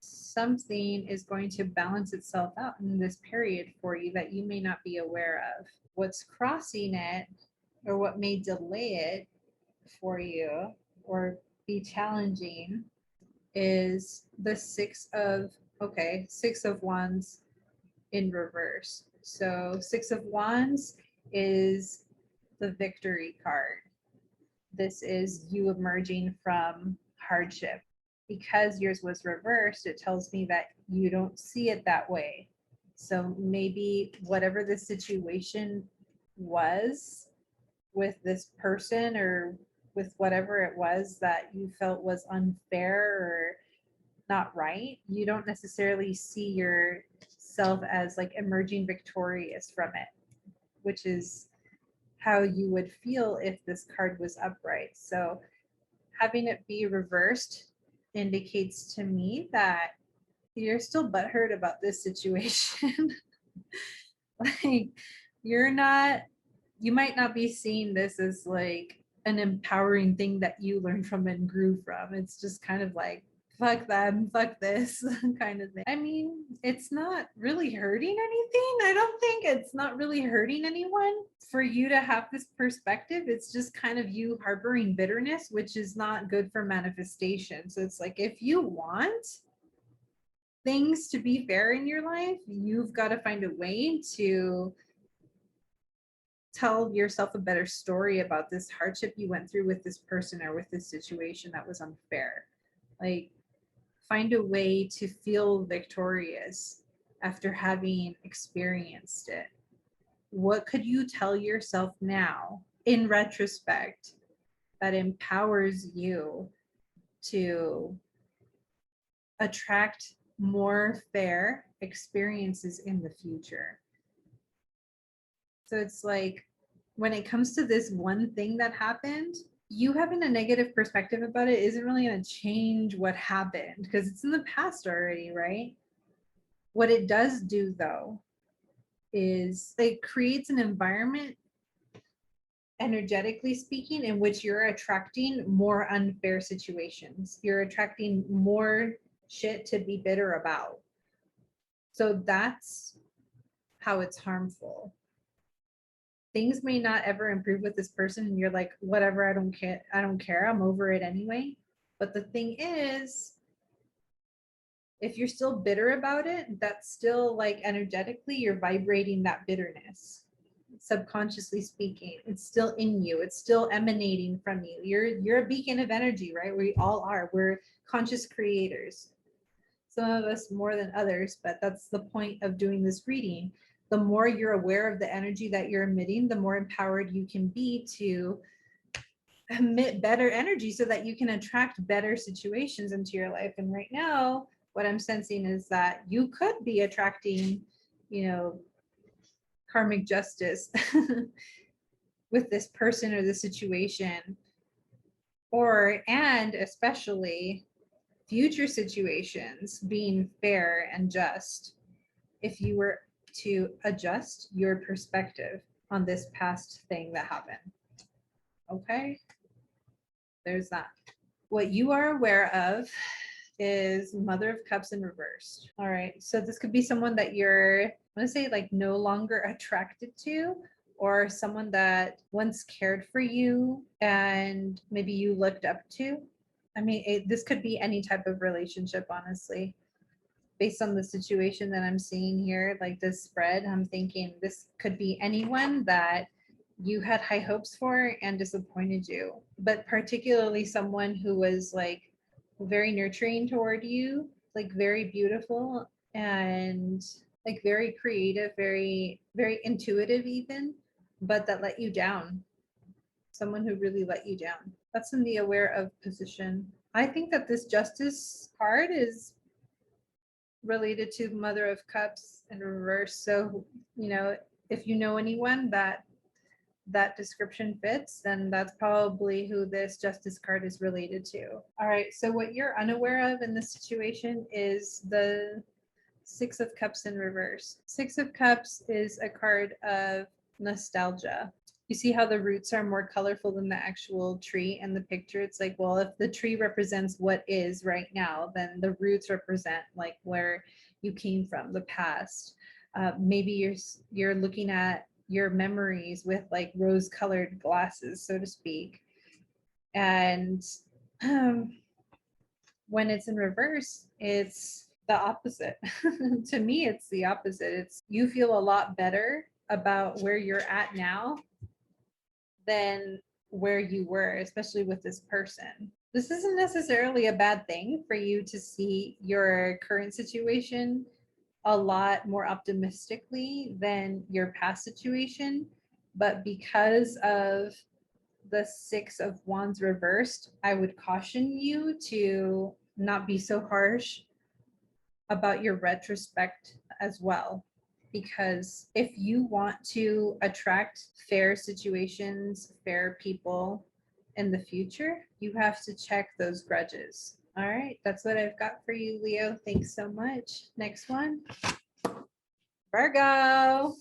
something is going to balance itself out in this period for you that you may not be aware of. What's crossing it or what may delay it for you or be challenging is the 6 of Wands in reverse. So 6 of Wands is the victory card. This is you emerging from hardship. Because yours was reversed, it tells me that you don't see it that way. So maybe whatever the situation was with this person, or with whatever it was that you felt was unfair or not right, you don't necessarily see yourself as like emerging victorious from it, which is how you would feel if this card was upright. So having it be reversed indicates to me that you're still butthurt about this situation. Like, you're not, you might not be seeing this as like an empowering thing that you learned from and grew from. It's just kind of like, fuck them, fuck this kind of thing. I mean, it's not really hurting anything. I don't think it's not really hurting anyone for you to have this perspective. It's just kind of you harboring bitterness, which is not good for manifestation. So it's like, if you want things to be fair in your life, you've got to find a way to tell yourself a better story about this hardship you went through with this person or with this situation that was unfair. Like, find a way to feel victorious after having experienced it. What could you tell yourself now in retrospect that empowers you to attract more fair experiences in the future? So it's like, when it comes to this one thing that happened, you having a negative perspective about it isn't really going to change what happened because it's in the past already, right? What it does do, though, is it creates an environment, energetically speaking, in which you're attracting more unfair situations. You're attracting more shit to be bitter about. So that's how it's harmful. Things may not ever improve with this person, and you're like, whatever, I don't care, I'm over it anyway. But the thing is, if you're still bitter about it, that's still like energetically you're vibrating that bitterness. Subconsciously speaking, it's still in you, it's still emanating from you. You're a beacon of energy, right? We all are. We're conscious creators, some of us more than others, but that's the point of doing this reading. The more you're aware of the energy that you're emitting, the more empowered you can be to emit better energy so that you can attract better situations into your life. And right now, what I'm sensing is that you could be attracting, karmic justice with this person or the situation, and especially future situations being fair and just, if you were to adjust your perspective on this past thing that happened. Okay, there's that. What you are aware of is Mother of Cups in reverse. All right, so this could be someone that you're, I want to say, like, no longer attracted to, or someone that once cared for you and maybe you looked up to. I mean, this could be any type of relationship, honestly. Based on the situation that I'm seeing here, like this spread, I'm thinking this could be anyone that you had high hopes for and disappointed you, but particularly someone who was like very nurturing toward you, like very beautiful and like very creative, very, very intuitive even, but that let you down. Someone who really let you down. That's in the aware of position. I think that this Justice card is related to Mother of Cups in reverse. So, if you know anyone that description fits, then that's probably who this Justice card is related to. All right, so what you're unaware of in this situation is the Six of Cups in reverse. Six of Cups is a card of nostalgia. You see how the roots are more colorful than the actual tree in the picture? It's like, well, if the tree represents what is right now, then the roots represent like where you came from, the past. Maybe you're looking at your memories with like rose-colored glasses, so to speak. And when it's in reverse, it's the opposite. To me, it's the opposite. It's, you feel a lot better about where you're at now than where you were, especially with this person. This isn't necessarily a bad thing for you to see your current situation a lot more optimistically than your past situation. But because of the Six of Wands reversed, I would caution you to not be so harsh about your retrospect as well. Because if you want to attract fair situations, fair people in the future, you have to check those grudges. All right, that's what I've got for you, Leo. Thanks so much. Next one, Virgo.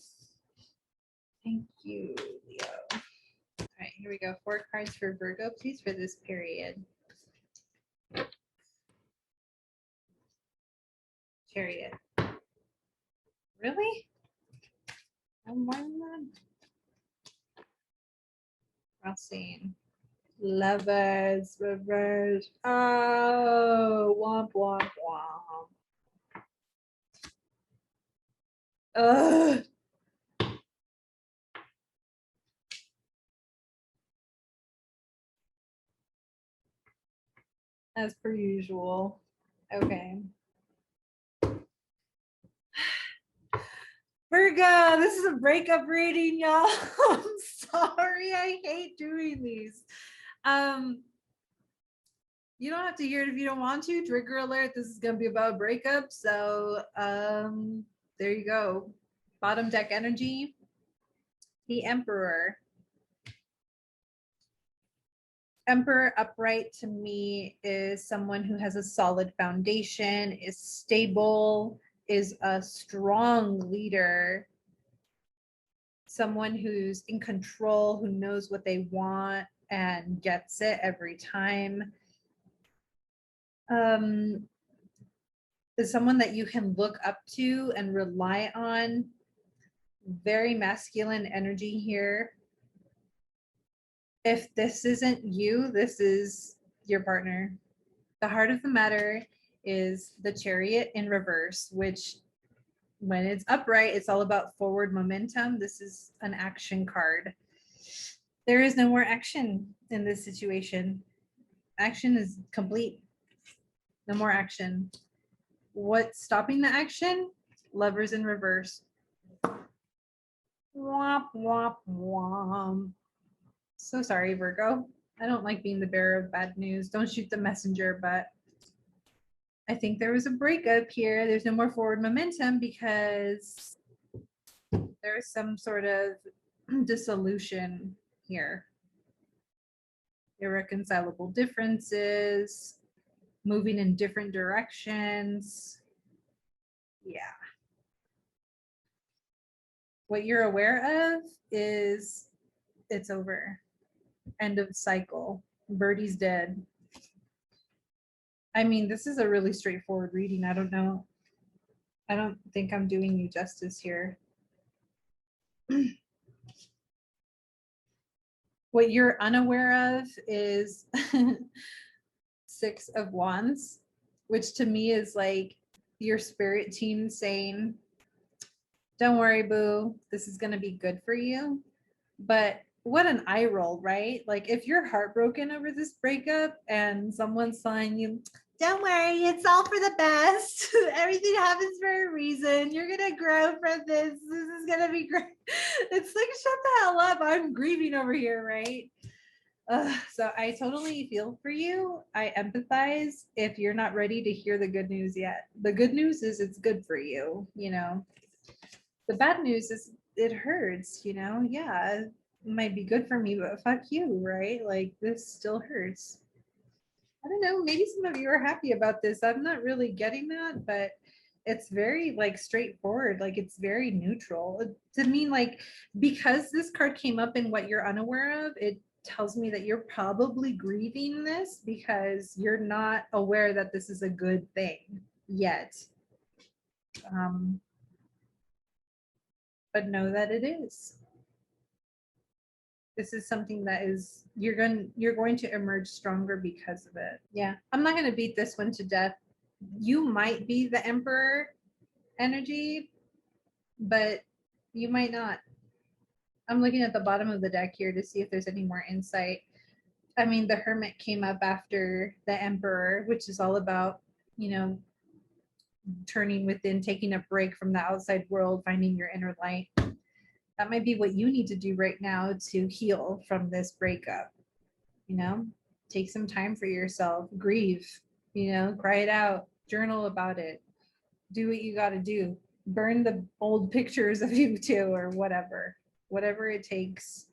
Thank you, Leo. All right, here we go. 4 cards for Virgo, please, for this period. Chariot. Really? I'm more than that. Crossing. Lovers, reverse. Oh, womp, womp, womp. Ugh. As per usual. Okay. Virgo, this is a breakup reading, y'all. I'm sorry. I hate doing these. You don't have to hear it if you don't want to. Trigger alert. This is going to be about a breakup. So there you go. Bottom deck energy. The Emperor. Emperor upright to me is someone who has a solid foundation, is stable, is a strong leader, someone who's in control, who knows what they want and gets it every time. Is someone that you can look up to and rely on. Very masculine energy here. If this isn't you, this is your partner. The heart of the matter is the Chariot in reverse, which when it's upright, it's all about forward momentum. This is an action card. There is no more action in this situation. Action is complete. No more action. What's stopping the action? Lovers in reverse. Womp, womp, womp. So sorry, Virgo. I don't like being the bearer of bad news. Don't shoot the messenger, but I think there was a breakup here. There's no more forward momentum because there's some sort of dissolution here. Irreconcilable differences, moving in different directions. Yeah. What you're aware of is it's over. End of cycle. Birdie's dead. I mean, this is a really straightforward reading. I don't know. I don't think I'm doing you justice here. What you're unaware of is Six of Wands, which to me is like your spirit team saying, don't worry, boo, this is going to be good for you. But what an eye roll, right? Like if you're heartbroken over this breakup and someone's telling you, don't worry, it's all for the best. Everything happens for a reason. You're going to grow from this. This is going to be great. It's like, shut the hell up. I'm grieving over here, right? So I totally feel for you. I empathize if you're not ready to hear the good news yet. The good news is it's good for you, you know. The bad news is it hurts, you know. Yeah, it might be good for me, but fuck you, right? Like this still hurts. I don't know, maybe some of you are happy about this. I'm not really getting that, but it's very like straightforward, like it's very neutral. To me, like because this card came up in what you're unaware of, it tells me that you're probably grieving this because you're not aware that this is a good thing yet. But know that it is. This is something that is you're going to emerge stronger because of it. Yeah, I'm not going to beat this one to death. You might be the Emperor energy, but you might not. I'm looking at the bottom of the deck here to see if there's any more insight. I mean, the Hermit came up after the Emperor, which is all about, you know, turning within, taking a break from the outside world, finding your inner light. That might be what you need to do right now to heal from this breakup. You know, take some time for yourself, grieve, you know, cry it out, journal about it, do what you got to do, burn the old pictures of you too, or whatever it takes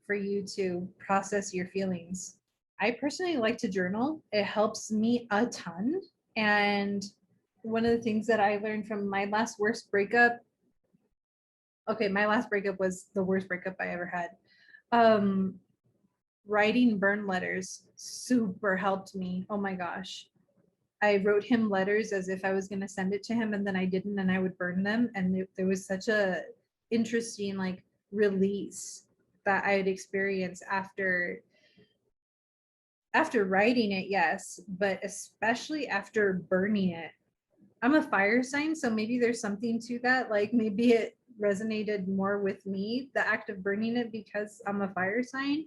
for you to process your feelings. I personally like to journal. It helps me a ton. And one of the things that I learned from my last worst breakup, okay, my last breakup was the worst breakup I ever had. Writing burn letters super helped me. Oh my gosh. I wrote him letters as if I was going to send it to him, and then I didn't, and I would burn them. And there was such a interesting like release that I would experience after writing it, yes, but especially after burning it. I'm a fire sign, so maybe there's something to that. Like maybe it resonated more with me, the act of burning it, because I'm a fire sign.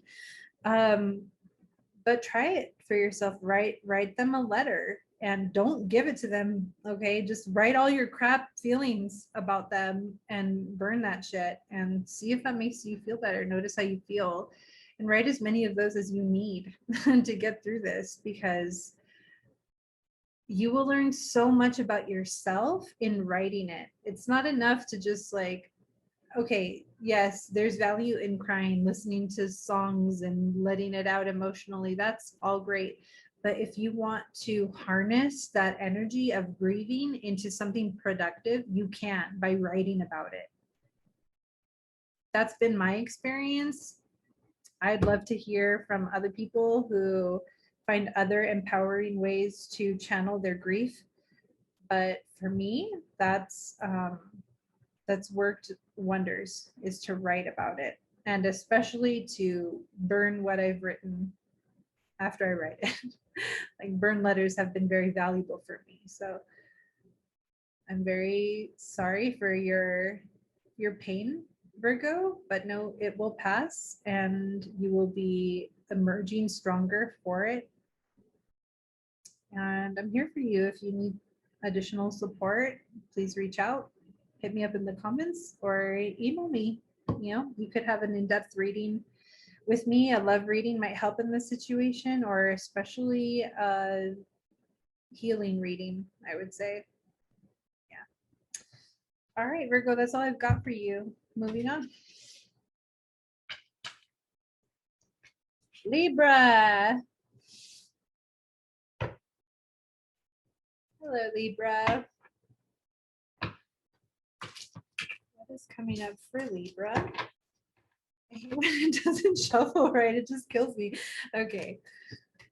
But try it for yourself. Write them a letter and don't give it to them. Okay, just write all your crap feelings about them and burn that shit and see if that makes you feel better. Notice how you feel and write as many of those as you need to get through this, because you will learn so much about yourself in writing it. It's not enough to just like, okay, yes, there's value in crying, listening to songs and letting it out emotionally. That's all great. But if you want to harness that energy of grieving into something productive, you can by writing about it. That's been my experience. I'd love to hear from other people who find other empowering ways to channel their grief. But for me, that's worked wonders, is to write about it, and especially to burn what I've written after I write it. Like burn letters have been very valuable for me. So I'm very sorry for your pain, Virgo, but no, it will pass and you will be emerging stronger for it. And I'm here for you. If you need additional support, please reach out, hit me up in the comments or email me. You know, you could have an in-depth reading with me. A love reading might help in this situation, or especially a healing reading, I would say. Yeah. All right, Virgo, that's all I've got for you. Moving on. Libra. Hello, Libra. What is coming up for Libra? I hate when it doesn't shuffle right. It just kills me. Okay.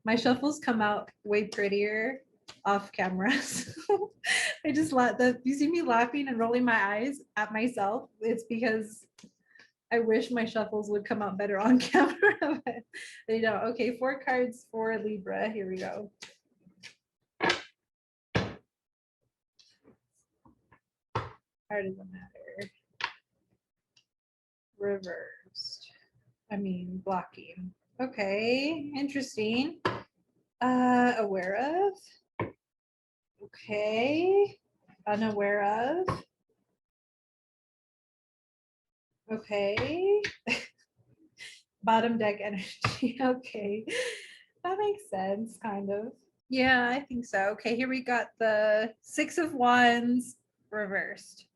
My shuffles come out way prettier off camera. So I just you see me laughing and rolling my eyes at myself. It's because I wish my shuffles would come out better on camera, but they don't. Okay, 4 cards for Libra. Here we go. Card doesn't matter. Reversed. I mean, blocking. Okay, interesting. Aware of. Okay. Unaware of. Okay. Bottom deck energy. Okay. That makes sense, kind of. Yeah, I think so. Okay, here we got the 6 of Wands reversed.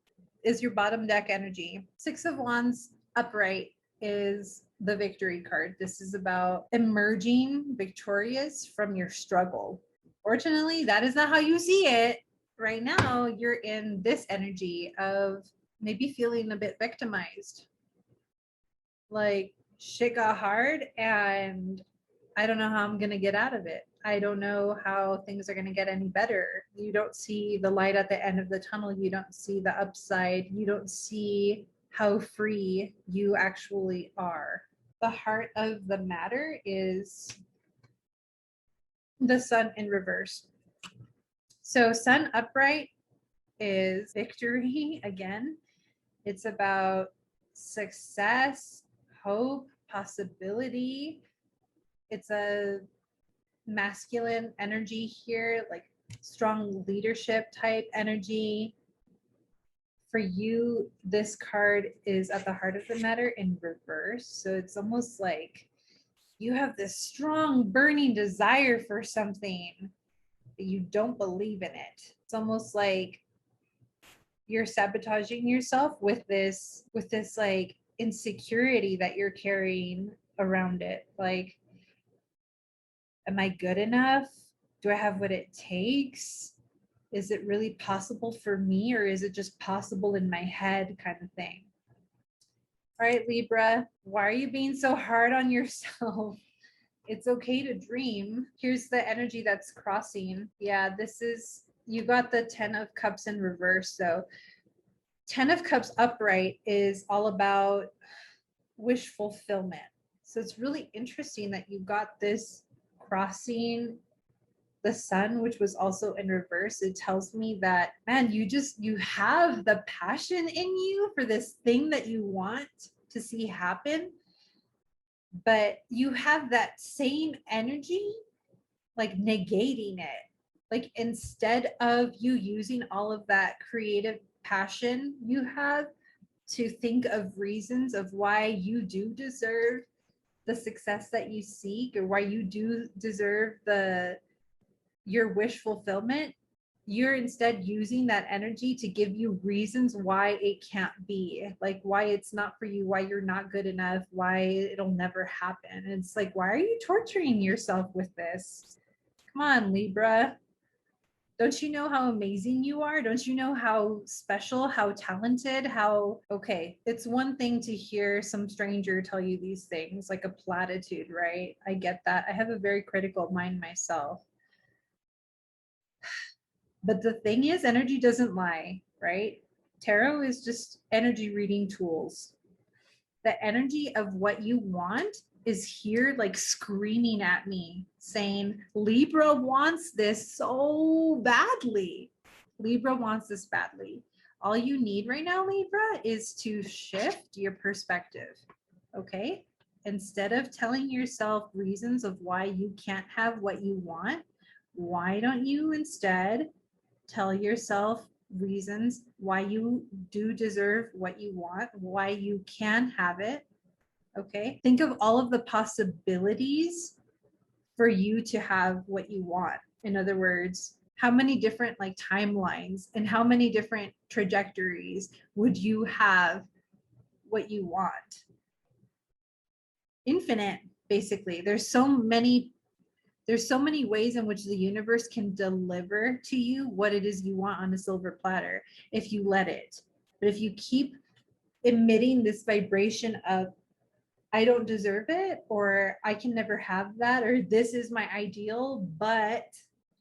Is your bottom deck energy. 6 of Wands upright is the victory card. This is about emerging victorious from your struggle. Fortunately, that is not how you see it. Right now, you're in this energy of maybe feeling a bit victimized. Like shit got hard and I don't know how I'm going to get out of it. I don't know how things are going to get any better. You don't see the light at the end of the tunnel. You don't see the upside. You don't see how free you actually are. The heart of the matter is the sun in reverse. So sun upright is victory again. It's about success hope, possibility. It's a masculine energy here, like strong leadership type energy. For you, this card is at the heart of the matter in reverse. So it's almost like you have this strong burning desire for something, but you don't believe in it. It's almost like you're sabotaging yourself with this like insecurity that you're carrying around it. Like, am I good enough? Do I have what it takes? Is it really possible for me, or is it just possible in my head kind of thing? All right, Libra, why are you being so hard on yourself? It's okay to dream. Here's the energy that's crossing. Yeah, this is, you got the 10 of Cups in reverse. So 10 of Cups upright is all about wish fulfillment. So it's really interesting that you got this crossing the sun, which was also in reverse. It tells me that, man, you have the passion in you for this thing that you want to see happen, but you have that same energy like negating it. Like, instead of you using all of that creative passion you have to think of reasons of why you do deserve the success that you seek, or why you do deserve your wish fulfillment, you're instead using that energy to give you reasons why it can't be, like why it's not for you, why you're not good enough, why it'll never happen. And it's like, why are you torturing yourself with this? Come on, Libra. Don't you know how amazing you are? Don't you know how special, how talented, how, okay, it's one thing to hear some stranger tell you these things, like a platitude, right? I get that. I have a very critical mind myself. But the thing is, energy doesn't lie, right? Tarot is just energy reading tools. The energy of what you want is here, like screaming at me, saying, Libra wants this so badly. Libra wants this badly. All you need right now, Libra, is to shift your perspective, okay? Instead of telling yourself reasons of why you can't have what you want, why don't you instead tell yourself reasons why you do deserve what you want, why you can have it. Okay. Think of all of the possibilities for you to have what you want. In other words, how many different like timelines and how many different trajectories would you have what you want? Infinite, basically. There's so many ways in which the universe can deliver to you what it is you want on a silver platter if you let it. But if you keep emitting this vibration of, I don't deserve it, or I can never have that, or this is my ideal, but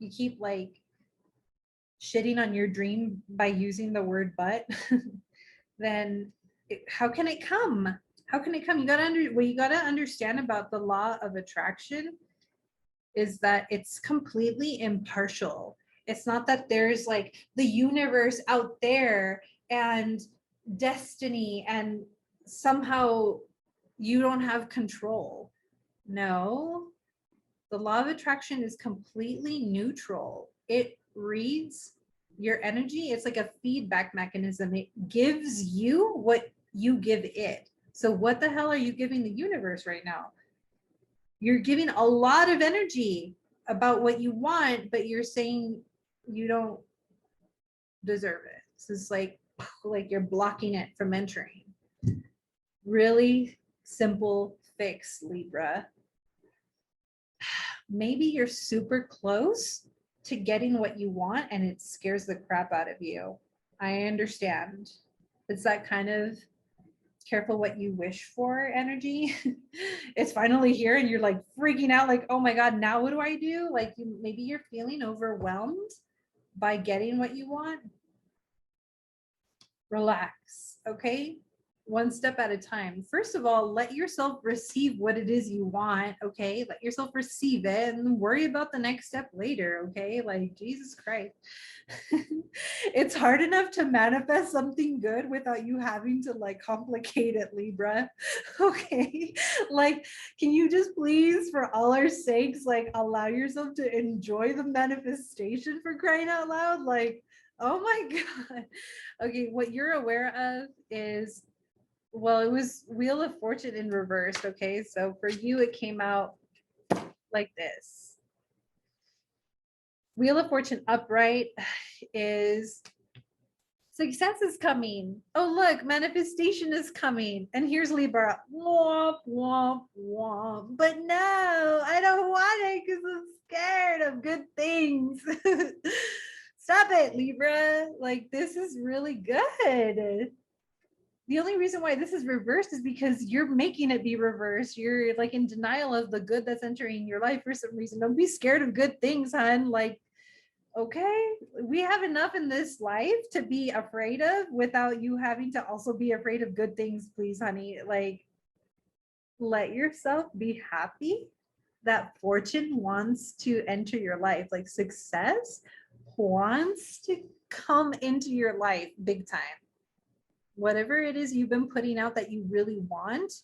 you keep like shitting on your dream by using the word but, then how can it come? How can it come? What you gotta understand about the law of attraction is that it's completely impartial. It's not that there's like the universe out there and destiny and somehow you don't have control. No, the law of attraction is completely neutral. It reads your energy. It's like a feedback mechanism. It gives you what you give it. So what the hell are you giving the universe right now? You're giving a lot of energy about what you want, but you're saying you don't deserve it. So it's like you're blocking it from entering. Really simple fix, Libra. Maybe you're super close to getting what you want and it scares the crap out of you. I understand. It's that kind of careful what you wish for energy. It's finally here and you're like freaking out, like, oh my God, now what do I do? Like, maybe you're feeling overwhelmed by getting what you want. Relax, okay? one step at a time. First of all, let yourself receive what it is you want. Okay. Let yourself receive it and worry about the next step later. Okay. Like, Jesus Christ. It's hard enough to manifest something good without you having to like complicate it, Libra. Okay. Like, can you just please, for all our sakes, like allow yourself to enjoy the manifestation, for crying out loud? Like, oh my God. Okay. What you're aware of is, well, it was Wheel of Fortune in reversed. Okay. So for you, it came out like this. Wheel of Fortune upright is success is coming. Oh, look, manifestation is coming. And here's Libra. Womp, womp, womp. But no, I don't want it because I'm scared of good things. Stop it, Libra. Like, this is really good. The only reason why this is reversed is because you're making it be reversed. You're like in denial of the good that's entering your life for some reason. Don't be scared of good things, hon. Like, okay, we have enough in this life to be afraid of without you having to also be afraid of good things, please, honey. Like, let yourself be happy that fortune wants to enter your life. Like, success wants to come into your life big time. Whatever it is you've been putting out that you really want,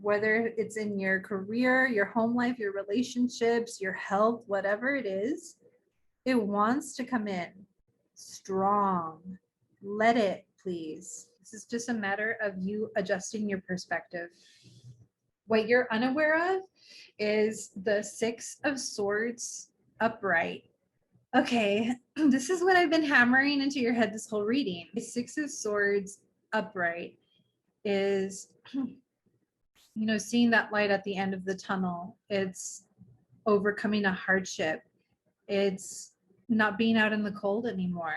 whether it's in your career, your home life, your relationships, your health, whatever it is, it wants to come in strong. Let it, please. This is just a matter of you adjusting your perspective. What you're unaware of is the Six of Swords upright. Okay, this is what I've been hammering into your head this whole reading. The Six of Swords upright is, seeing that light at the end of the tunnel. It's overcoming a hardship. It's not being out in the cold anymore.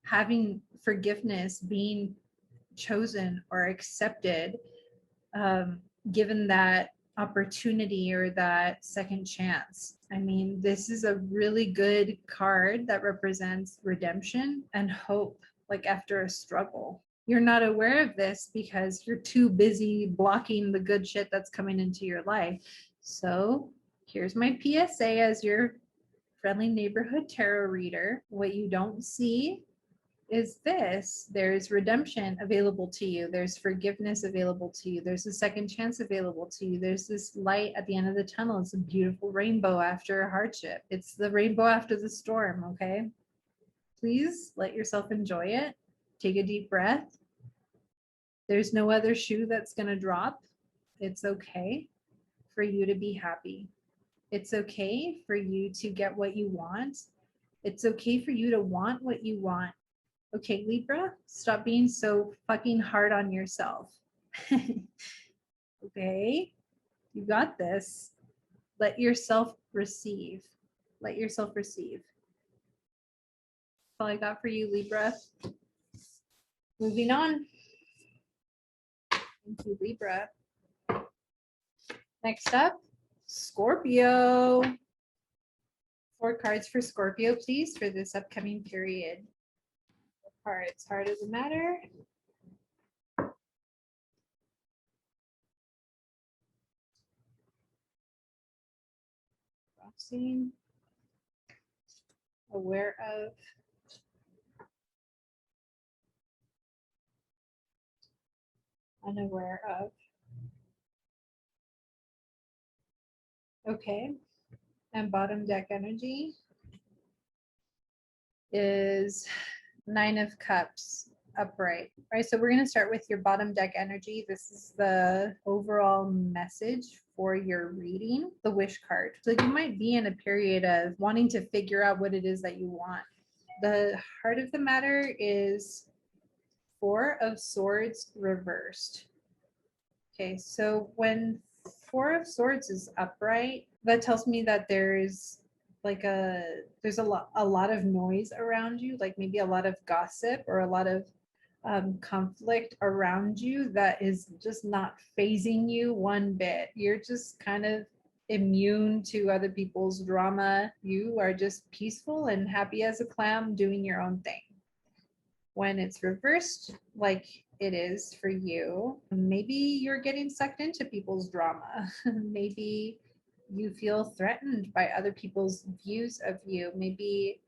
Having forgiveness, being chosen or accepted, given that opportunity or that second chance. I mean, this is a really good card that represents redemption and hope, like after a struggle. You're not aware of this because you're too busy blocking the good shit that's coming into your life. So here's my PSA as your friendly neighborhood tarot reader. What you don't see is this. There's redemption available to you. There's forgiveness available to you. There's a second chance available to you. There's this light at the end of the tunnel. It's a beautiful rainbow after a hardship. It's the rainbow after the storm, okay? Please let yourself enjoy it. Take a deep breath. There's no other shoe that's going to drop. It's okay for you to be happy. It's okay for you to get what you want. It's okay for you to want what you want. Okay, Libra, stop being so fucking hard on yourself. Okay, you got this. Let yourself receive. Let yourself receive. That's all I got for you, Libra. Moving on. Thank you, Libra. Next up, Scorpio. 4 cards for Scorpio, please, for this upcoming period. Cards, heart of the matter. Crossing. Aware of. Unaware of. Okay. And bottom deck energy is 9 of Cups upright. All right, so we're going to start with your bottom deck energy. This is the overall message for your reading, the wish card. So you might be in a period of wanting to figure out what it is that you want. The heart of the matter is 4 of Swords reversed. Okay, so when 4 of Swords is upright, that tells me that there's a lot of noise around you, like maybe a lot of gossip or a lot of conflict around you that is just not phasing you one bit. You're just kind of immune to other people's drama. You are just peaceful and happy as a clam doing your own thing. When it's reversed, like it is for you. Maybe you're getting sucked into people's drama. Maybe you feel threatened by other people's views of you. Maybe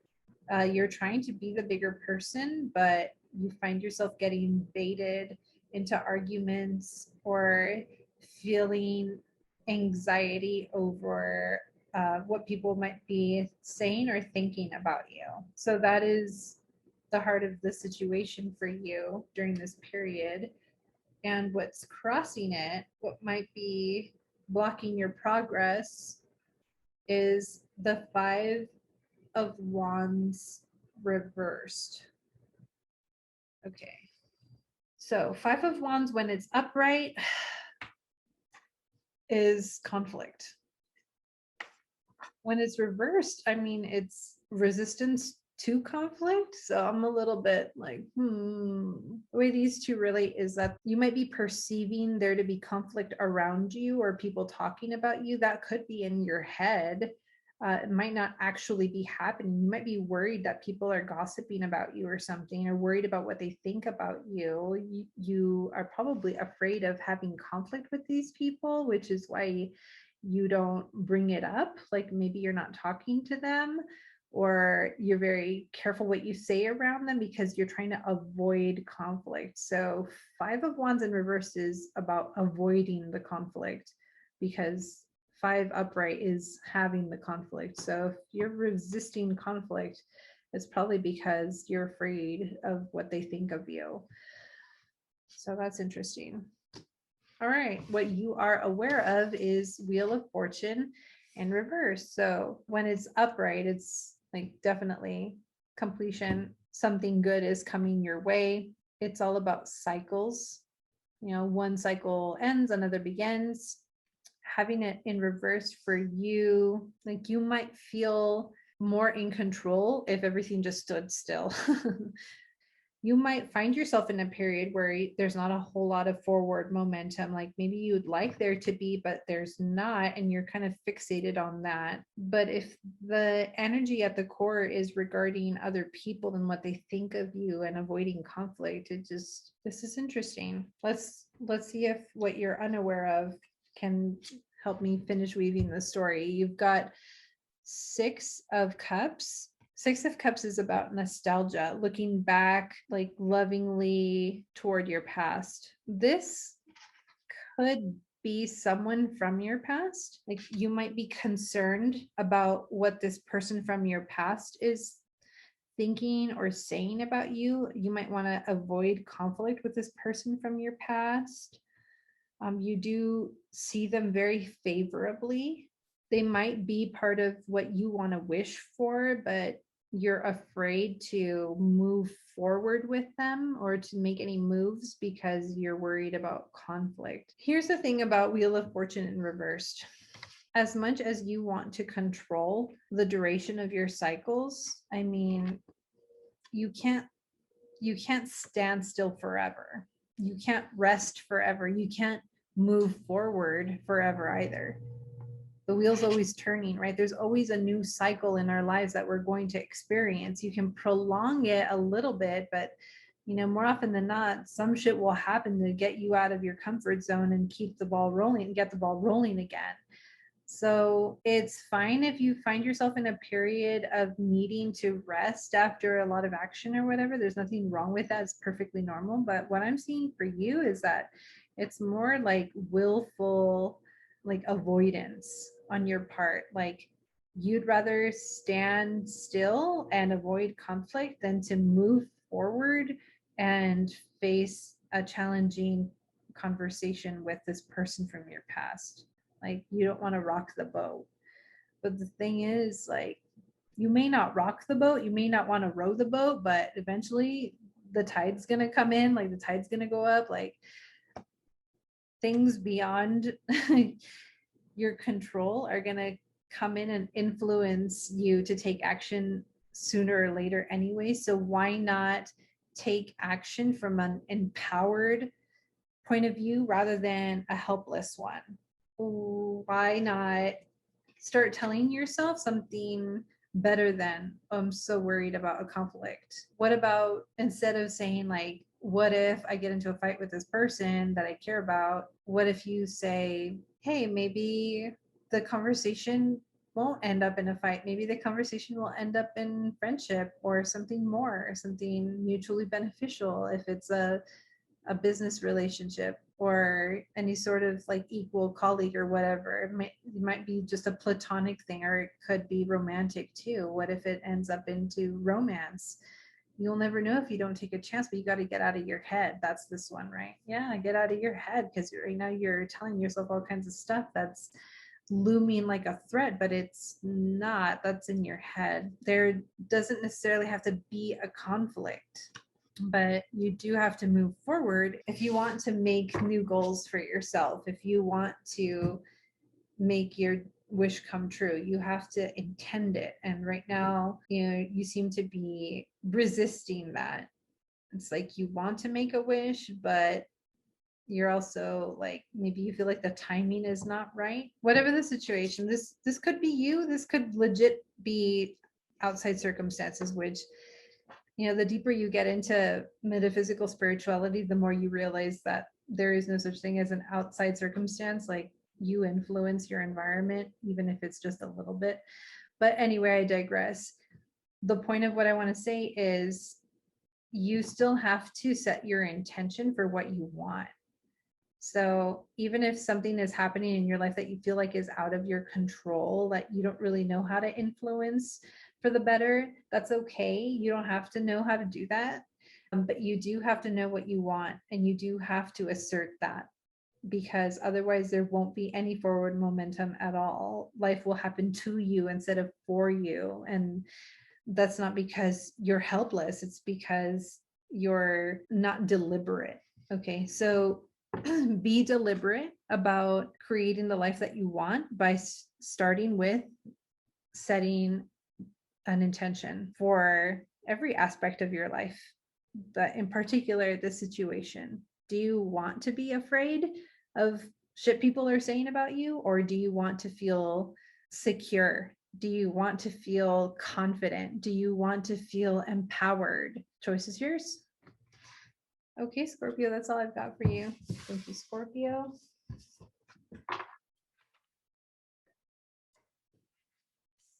you're trying to be the bigger person, but you find yourself getting baited into arguments or feeling anxiety over what people might be saying or thinking about you. So that is the heart of the situation for you during this period. And what's crossing it, what might be blocking your progress, is the Five of Wands reversed. Okay. So Five of Wands, when it's upright, is conflict. When it's reversed, I mean, it's resistance to conflict. So I'm a little bit like, The way these two relate is that you might be perceiving there to be conflict around you or people talking about you. That could be in your head. It might not actually be happening. You might be worried that people are gossiping about you or something, or worried about what they think about you. You are probably afraid of having conflict with these people, which is why you don't bring it up. Like maybe you're not talking to them, or you're very careful what you say around them because you're trying to avoid conflict. So Five of Wands in reverse is about avoiding the conflict, because Five upright is having the conflict. So if you're resisting conflict, it's probably because you're afraid of what they think of you. So that's interesting. All right, what you are aware of is Wheel of Fortune in reverse. So when it's upright, it's like definitely completion. Something good is coming your way. It's all about cycles. You know, one cycle ends, another begins. Having it in reverse for you, like you might feel more in control if everything just stood still. You might find yourself in a period where there's not a whole lot of forward momentum. Like maybe you'd like there to be, but there's not, and you're kind of fixated on that. But if the energy at the core is regarding other people and what they think of you and avoiding conflict, this is interesting. Let's see if what you're unaware of can help me finish weaving the story. You've got Six of Cups. Six of Cups is about nostalgia, looking back, like lovingly toward your past. This could be someone from your past. Like you might be concerned about what this person from your past is thinking or saying about you. You might want to avoid conflict with this person from your past. You do see them very favorably. They might be part of what you want to wish for, but you're afraid to move forward with them or to make any moves because you're worried about conflict. Here's the thing about Wheel of Fortune in reversed. As much as you want to control the duration of your cycles, I mean, you can't stand still forever. You can't rest forever. You can't move forward forever either. The wheel's always turning, right? There's always a new cycle in our lives that we're going to experience. You can prolong it a little bit, but more often than not, some shit will happen to get you out of your comfort zone and keep the ball rolling and get the ball rolling again. So it's fine if you find yourself in a period of needing to rest after a lot of action or whatever. There's nothing wrong with that. It's perfectly normal. But what I'm seeing for you is that it's more like willful, like avoidance on your part. Like you'd rather stand still and avoid conflict than to move forward and face a challenging conversation with this person from your past. Like you don't want to rock the boat. But the thing is, like, you may not rock the boat, you may not want to row the boat, but eventually the tide's going to come in, like the tide's going to go up, like things beyond your control are going to come in and influence you to take action sooner or later anyway. So why not take action from an empowered point of view rather than a helpless one? Why not start telling yourself something better than, I'm so worried about a conflict? What about instead of saying like, what if I get into a fight with this person that I care about? What if you say, hey, maybe the conversation won't end up in a fight. Maybe the conversation will end up in friendship or something more, or something mutually beneficial if it's a business relationship or any sort of like equal colleague or whatever. It might be just a platonic thing, or it could be romantic too. What if it ends up into romance? You'll never know if you don't take a chance, but you got to get out of your head. That's this one, right? Yeah, get out of your head, because right now you're telling yourself all kinds of stuff that's looming like a threat, but it's not. That's in your head. There doesn't necessarily have to be a conflict, but you do have to move forward if you want to make new goals for yourself. If you want to make your wish come true, you have to intend it. And right now, you seem to be resisting that. It's like you want to make a wish, but you're also like, maybe you feel like the timing is not right. Whatever the situation, this could be you. This could legit be outside circumstances, which, the deeper you get into metaphysical spirituality, the more you realize that there is no such thing as an outside circumstance. Like, you influence your environment, even if it's just a little bit. But anyway, I digress. The point of what I want to say is you still have to set your intention for what you want. So even if something is happening in your life that you feel like is out of your control, that you don't really know how to influence for the better, that's okay. You don't have to know how to do that. But you do have to know what you want, and you do have to assert that, because otherwise there won't be any forward momentum at all. Life will happen to you instead of for you. And that's not because you're helpless. It's because you're not deliberate. Okay, so be deliberate about creating the life that you want by starting with setting an intention for every aspect of your life, but in particular the situation. Do you want to be afraid of shit people are saying about you, or do you want to feel secure? Do you want to feel confident? Do you want to feel empowered? Choice is yours. Okay, Scorpio, that's all I've got for you. Thank you, Scorpio.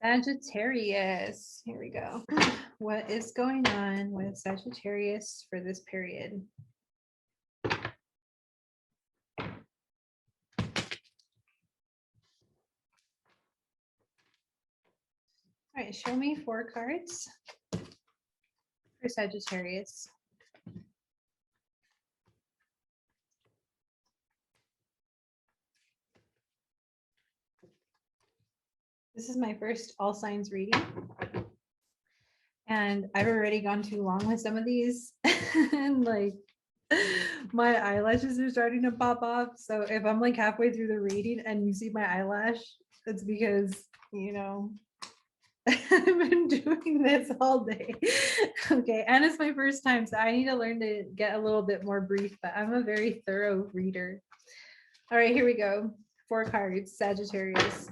Sagittarius. Here we go. What is going on with Sagittarius for this period? All right, show me 4 cards for Sagittarius. This is my first all signs reading, and I've already gone too long with some of these, and like my eyelashes are starting to pop off. So if I'm like halfway through the reading and you see my eyelash, it's because I've been doing this all day. Okay, and it's my first time, so I need to learn to get a little bit more brief, but I'm a very thorough reader. All right, here we go. 4 cards, Sagittarius.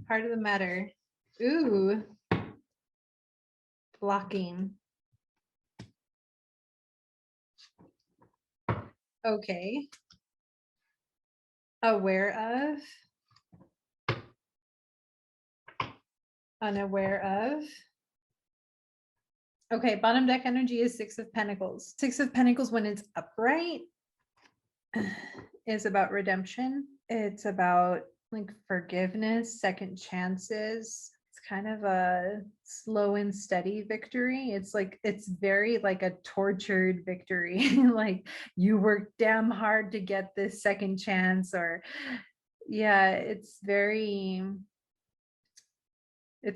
Heart of the matter. Ooh. Blocking. Okay. Aware of. Unaware of. Okay, bottom deck energy is 6 of Pentacles. 6 of Pentacles, when it's upright, is about redemption. It's about like forgiveness, second chances. It's kind of a slow and steady victory. It's like, it's very like a tortured victory. Like, you worked damn hard to get this second chance, or yeah, it's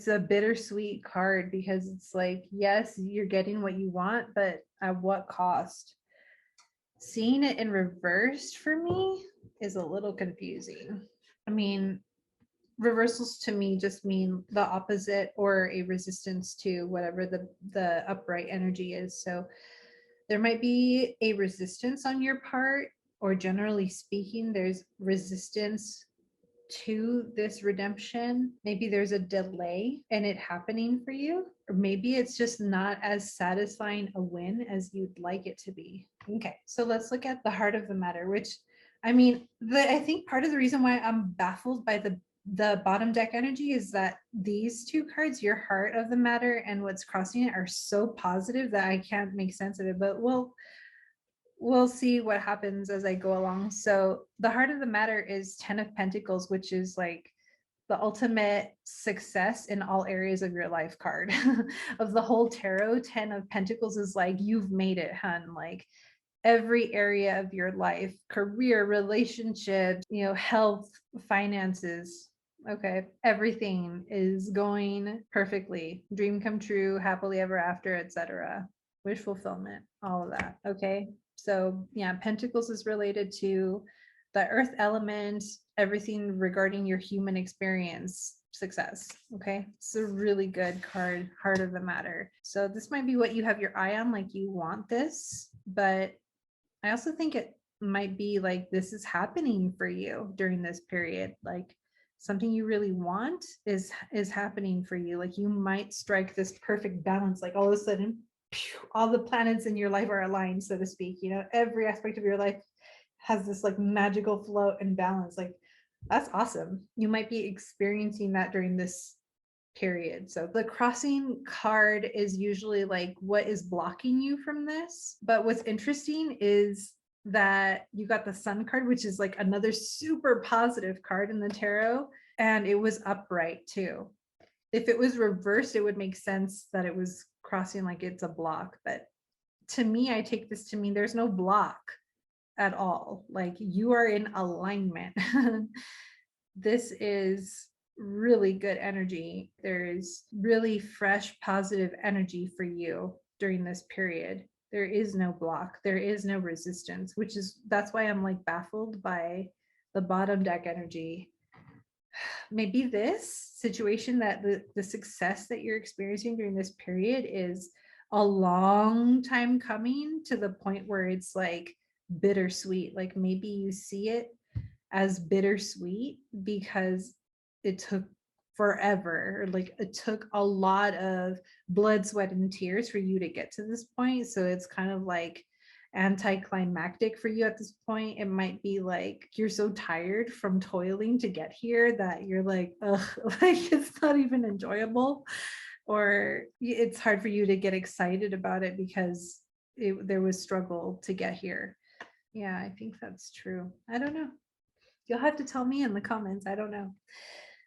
a bittersweet card, because it's like, yes, you're getting what you want, but at what cost? Seeing it in reverse for me is a little confusing. I mean, reversals to me just mean the opposite, or a resistance to whatever the upright energy is. So there might be a resistance on your part, or generally speaking, there's resistance to this redemption. Maybe there's a delay in it happening for you, or maybe it's just not as satisfying a win as you'd like it to be. Okay, so let's look at the heart of the matter, which I mean, I think part of the reason why I'm baffled by the bottom deck energy is that these two cards, your heart of the matter and what's crossing it, are so positive that I can't make sense of it. But we'll see what happens as I go along. So the heart of the matter is 10 of Pentacles, which is like the ultimate success in all areas of your life card. Of the whole tarot, 10 of Pentacles is like, you've made it, hun. Like every area of your life, career, relationships, health, finances. Okay, everything is going perfectly. Dream come true, happily ever after, etc. Wish fulfillment, all of that. Okay, so yeah, Pentacles is related to the earth element, everything regarding your human experience, success. Okay, it's a really good card, heart of the matter. So this might be what you have your eye on, like you want this, but I also think it might be like this is happening for you during this period. Like something you really want is happening for you. Like you might strike this perfect balance, like all of a sudden all the planets in your life are aligned, so to speak. Every aspect of your life has this like magical flow and balance. Like that's awesome. You might be experiencing that during this period. So the crossing card is usually like what is blocking you from this. But what's interesting is that you got the Sun card, which is like another super positive card in the tarot, and it was upright too. If it was reversed, it would make sense that it was crossing like it's a block. But to me, I take this to mean there's no block at all. Like you are in alignment. This is really good energy. There's really fresh, positive energy for you during this period. There is no block. There is no resistance, that's why I'm like baffled by the bottom deck energy. Maybe this situation, that the success that you're experiencing during this period is a long time coming, to the point where it's like bittersweet. Like maybe you see it as bittersweet because it took forever. Like it took a lot of blood, sweat, and tears for you to get to this point. So it's kind of like anticlimactic for you at this point. It might be like you're so tired from toiling to get here that you're like, ugh, like it's not even enjoyable. Or it's hard for you to get excited about it because there was struggle to get here. Yeah, I think that's true. I don't know. You'll have to tell me in the comments. I don't know.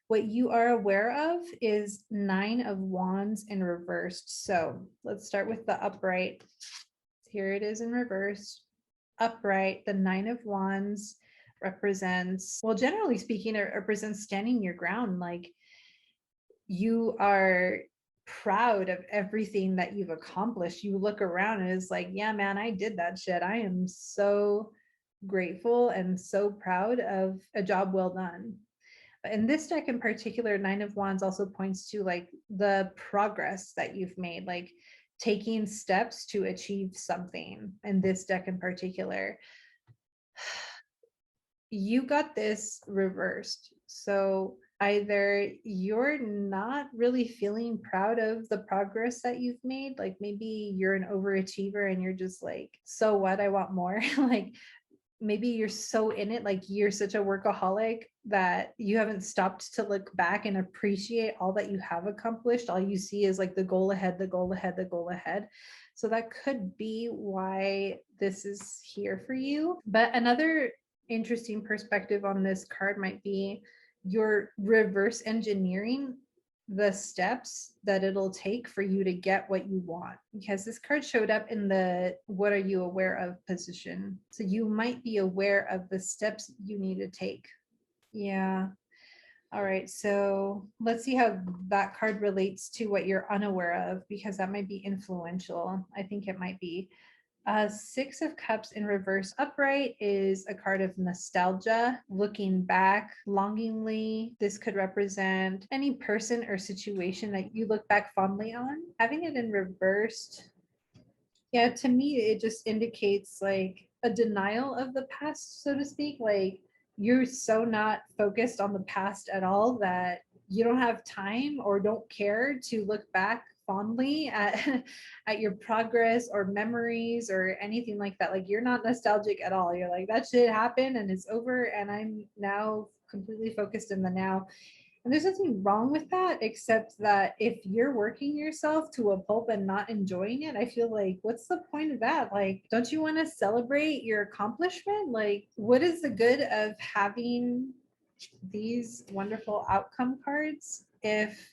What you are aware of is 9 of Wands in reversed. So let's start with the upright. Here it is in reverse. Upright, the 9 of Wands represents, well, generally speaking, it represents standing your ground. Like you are proud of everything that you've accomplished. You look around and it's like, yeah, man, I did that shit. I am so grateful and so proud of a job well done. In this deck in particular, 9 of Wands also points to like the progress that you've made, like taking steps to achieve something. In this deck in particular, you got this reversed. So either you're not really feeling proud of the progress that you've made, like maybe you're an overachiever and you're just like, so what, I want more. Like maybe you're so in it, like you're such a workaholic that you haven't stopped to look back and appreciate all that you have accomplished. All you see is like the goal ahead, the goal ahead, the goal ahead. So that could be why this is here for you. But another interesting perspective on this card might be you're reverse engineering the steps that it'll take for you to get what you want, because this card showed up in the what are you aware of position. So you might be aware of the steps you need to take. Yeah. All right, so let's see how that card relates to what you're unaware of, because that might be influential. I think it might be. 6 of Cups in reverse upright is a card of nostalgia, looking back longingly. This could represent any person or situation that you look back fondly on. Having it in reversed, yeah, to me, it just indicates like a denial of the past, so to speak. Like you're so not focused on the past at all that you don't have time or don't care to look back fondly at at your progress or memories or anything like that. Like you're not nostalgic at all. You're like, that shit happened and it's over and I'm now completely focused in the now. And there's nothing wrong with that, except that if you're working yourself to a pulp and not enjoying it, I feel like, what's the point of that? Like, don't you want to celebrate your accomplishment? Like, what is the good of having these wonderful outcome cards if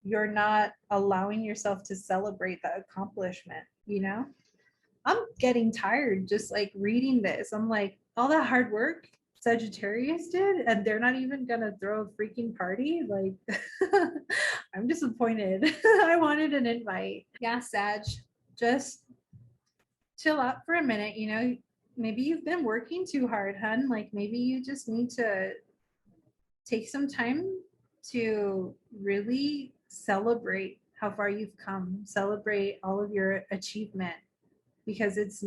you're not allowing yourself to celebrate the accomplishment, you know? I'm getting tired just like reading this. I'm like, all that hard work Sagittarius did, and they're not even gonna throw a freaking party. Like, I'm disappointed. I wanted an invite. Yeah, Sag, just chill out for a minute. You know, maybe you've been working too hard, hun. Like, maybe you just need to take some time to really celebrate how far you've come, celebrate all of your achievement, because it's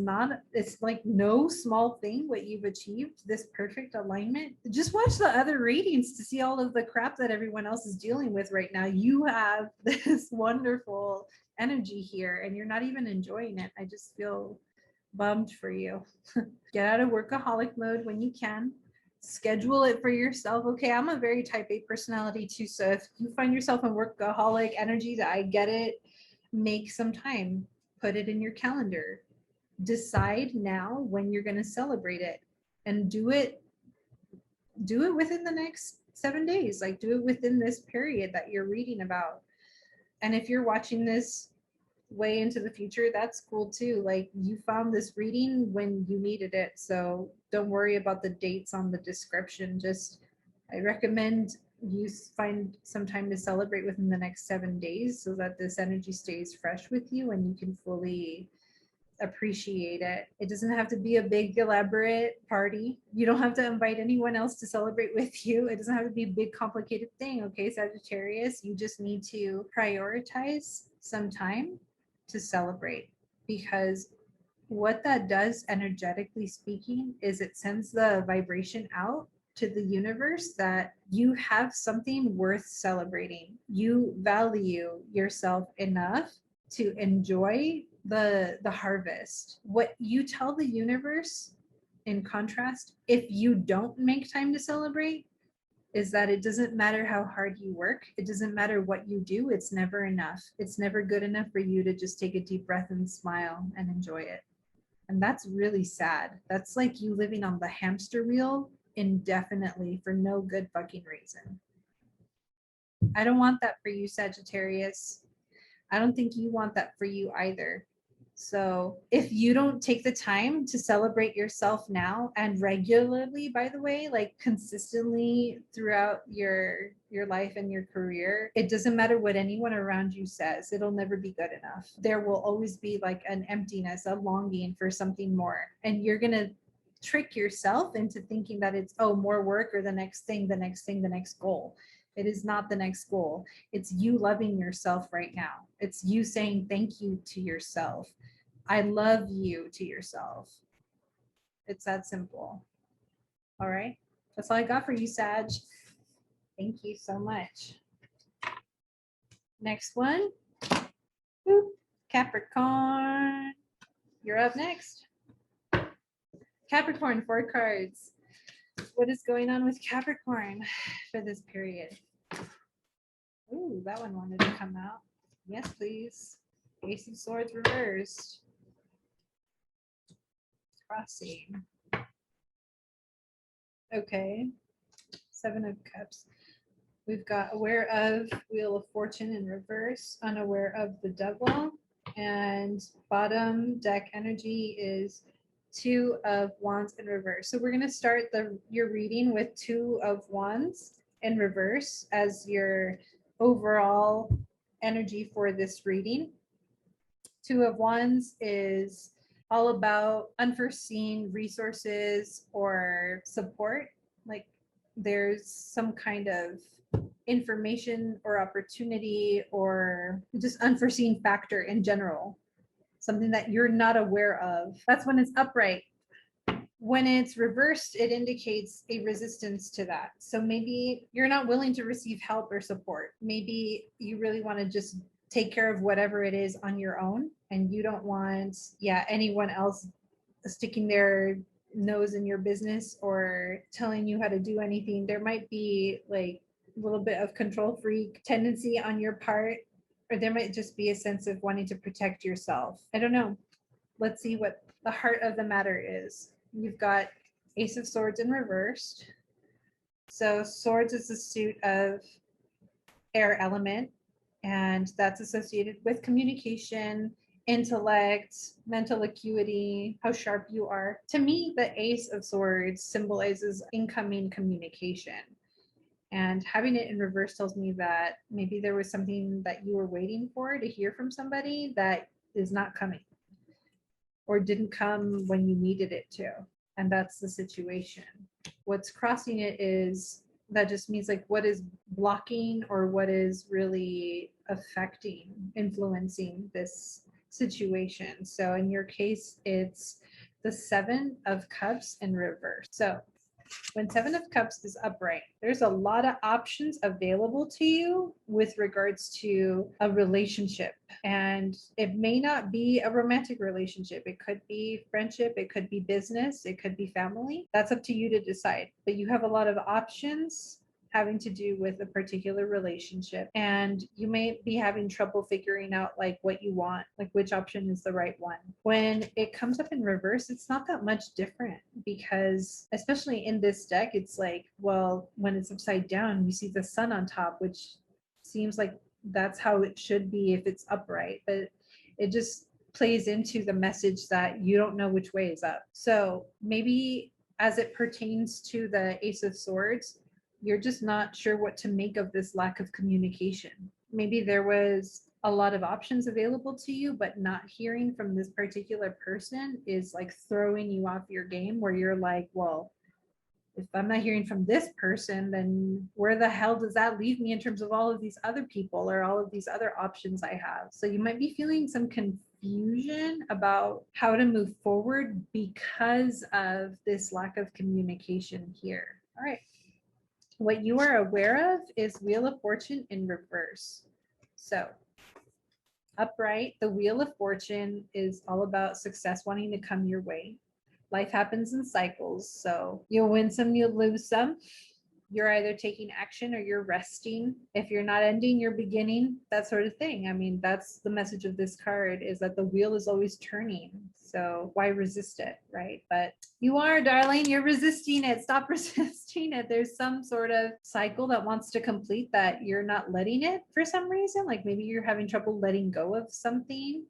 like no small thing what you've achieved, this perfect alignment. Just watch the other readings to see all of the crap that everyone else is dealing with right now. You have this wonderful energy here and you're not even enjoying it. I just feel bummed for you. Get out of workaholic mode when you can. Schedule it for yourself. Okay, I'm a very type A personality too, so if you find yourself in workaholic energy, I get it. Make some time, put it in your calendar. Decide now when you're going to celebrate it, and do it within the next 7 days. Like, do it within this period that you're reading about. And if you're watching this way into the future, that's cool too. Like, you found this reading when you needed it, so don't worry about the dates on the description. Just, I recommend you find some time to celebrate within the next 7 days so that this energy stays fresh with you and you can fully appreciate it. It doesn't have to be a big elaborate party. You don't have to invite anyone else to celebrate with you. It doesn't have to be a big complicated thing. Okay, Sagittarius, you just need to prioritize some time to celebrate, because what that does, energetically speaking, is it sends the vibration out to the universe that you have something worth celebrating. You value yourself enough to enjoy the harvest. What you tell the universe, in contrast, if you don't make time to celebrate, is that it doesn't matter how hard you work, it doesn't matter what you do, it's never enough. It's never good enough for you to just take a deep breath and smile and enjoy it. And that's really sad. That's like you living on the hamster wheel indefinitely for no good fucking reason. I don't want that for you, Sagittarius. I don't think you want that for you either. So if you don't take the time to celebrate yourself now, and regularly, by the way, like consistently throughout your life and your career, it doesn't matter what anyone around you says, it'll never be good enough. There will always be like an emptiness, a longing for something more. And you're going to trick yourself into thinking that it's, oh, more work or the next thing, the next thing, the next goal. It is not the next goal. It's you loving yourself right now. It's you saying thank you to yourself. I love you to yourself. It's that simple. All right. That's all I got for you, Sag. Thank you so much. Next one. Boop. Capricorn. You're up next. Capricorn, 4 cards. What is going on with Capricorn for this period? Ooh, that one wanted to come out. Yes, please. Ace of Swords reversed. Crossing. Okay. 7 of Cups. We've got aware of Wheel of Fortune in reverse, unaware of the Devil, and bottom deck energy is 2 of Wands in reverse. So we're going to start your reading with 2 of Wands in reverse as your overall energy for this reading. 2 of Wands is all about unforeseen resources or support. Like there's some kind of information or opportunity or just unforeseen factor in general, something that you're not aware of. That's when it's upright. When it's reversed, it indicates a resistance to that. So maybe you're not willing to receive help or support. Maybe you really want to just take care of whatever it is on your own, and you don't want, anyone else sticking their nose in your business or telling you how to do anything. There might be like a little bit of control freak tendency on your part, or there might just be a sense of wanting to protect yourself. I don't know. Let's see what the heart of the matter is. You've got Ace of Swords in reversed. So swords is the suit of air element, and that's associated with communication, intellect, mental acuity, how sharp you are. To me, the Ace of Swords symbolizes incoming communication. And having it in reverse tells me that maybe there was something that you were waiting for to hear from somebody that is not coming, or didn't come when you needed it to. And that's the situation. What's crossing it is that just means like what is blocking or what is really affecting, influencing this situation. So in your case, it's the Seven of Cups in reverse. So when Seven of Cups is upright, there's a lot of options available to you with regards to a relationship. And it may not be a romantic relationship. It could be friendship. It could be business. It could be family. That's up to you to decide. But you have a lot of options having to do with a particular relationship, and you may be having trouble figuring out like what you want, like which option is the right one. When it comes up in reverse, it's not that much different, because especially in this deck, it's like, well, when it's upside down, you see the sun on top, which seems like that's how it should be if it's upright, but it just plays into the message that you don't know which way is up. So maybe as it pertains to the Ace of Swords, you're just not sure what to make of this lack of communication. Maybe there was a lot of options available to you, but not hearing from this particular person is like throwing you off your game, where you're like, well, if I'm not hearing from this person, then where the hell does that leave me in terms of all of these other people or all of these other options I have? So you might be feeling some confusion about how to move forward because of this lack of communication here. All right. What you are aware of is Wheel of Fortune in reverse. So upright, the Wheel of Fortune is all about success wanting to come your way. Life happens in cycles, so you'll win some, you'll lose some. You're either taking action or you're resting. If you're not ending, you're beginning, that sort of thing. I mean, that's the message of this card, is that the wheel is always turning. So why resist it, right? But you are, darling, you're resisting it. Stop resisting it. There's some sort of cycle that wants to complete that you're not letting it for some reason. Like maybe you're having trouble letting go of something,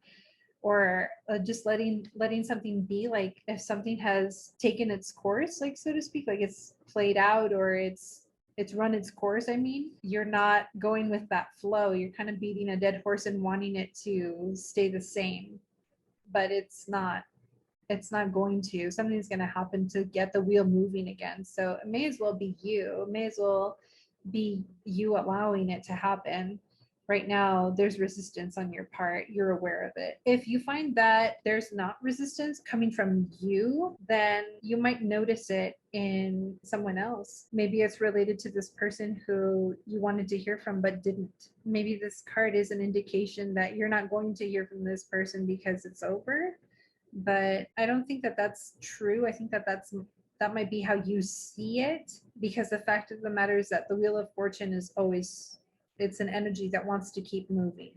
or just letting something be. Like if something has taken its course, like so to speak, like it's played out or it's run its course. I mean, you're not going with that flow. You're kind of beating a dead horse and wanting it to stay the same, but it's not going to. Something's going to happen to get the wheel moving again. So it may as well be you. It may as well be you allowing it to happen. Right now, there's resistance on your part. You're aware of it. If you find that there's not resistance coming from you, then you might notice it in someone else. Maybe it's related to this person who you wanted to hear from but didn't. Maybe this card is an indication that you're not going to hear from this person because it's over. But I don't think that that's true. I think that that might be how you see it, because the fact of the matter is that the Wheel of Fortune is always, it's an energy that wants to keep moving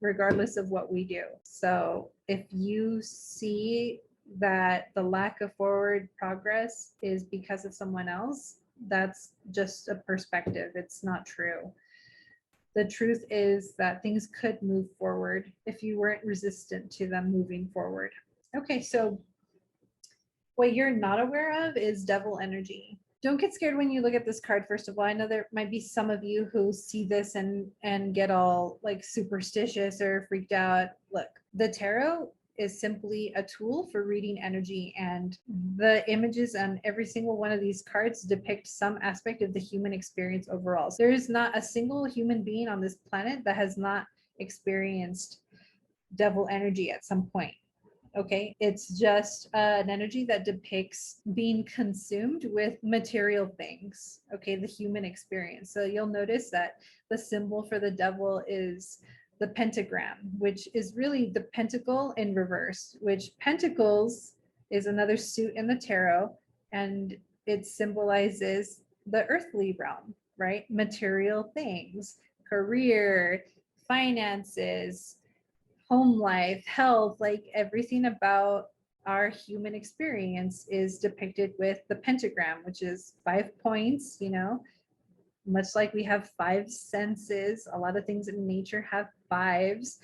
regardless of what we do. So if you see that the lack of forward progress is because of someone else, that's just a perspective. It's not true. The truth is that things could move forward if you weren't resistant to them moving forward. Okay, so what you're not aware of is devil energy. Don't get scared when you look at this card. First of all, I know there might be some of you who see this and get all like superstitious or freaked out. Look, the tarot is simply a tool for reading energy, and the images on every single one of these cards depict some aspect of the human experience overall. So there is not a single human being on this planet that has not experienced devil energy at some point. Okay, it's just an energy that depicts being consumed with material things. Okay, the human experience. So you'll notice that the symbol for the devil is the pentagram, which is really the pentacle in reverse, which pentacles is another suit in the tarot, and it symbolizes the earthly realm, right? Material things, career, finances, home life, health, like everything about our human experience is depicted with the pentagram, which is 5 points, much like we have five senses. A lot of things in nature have fives.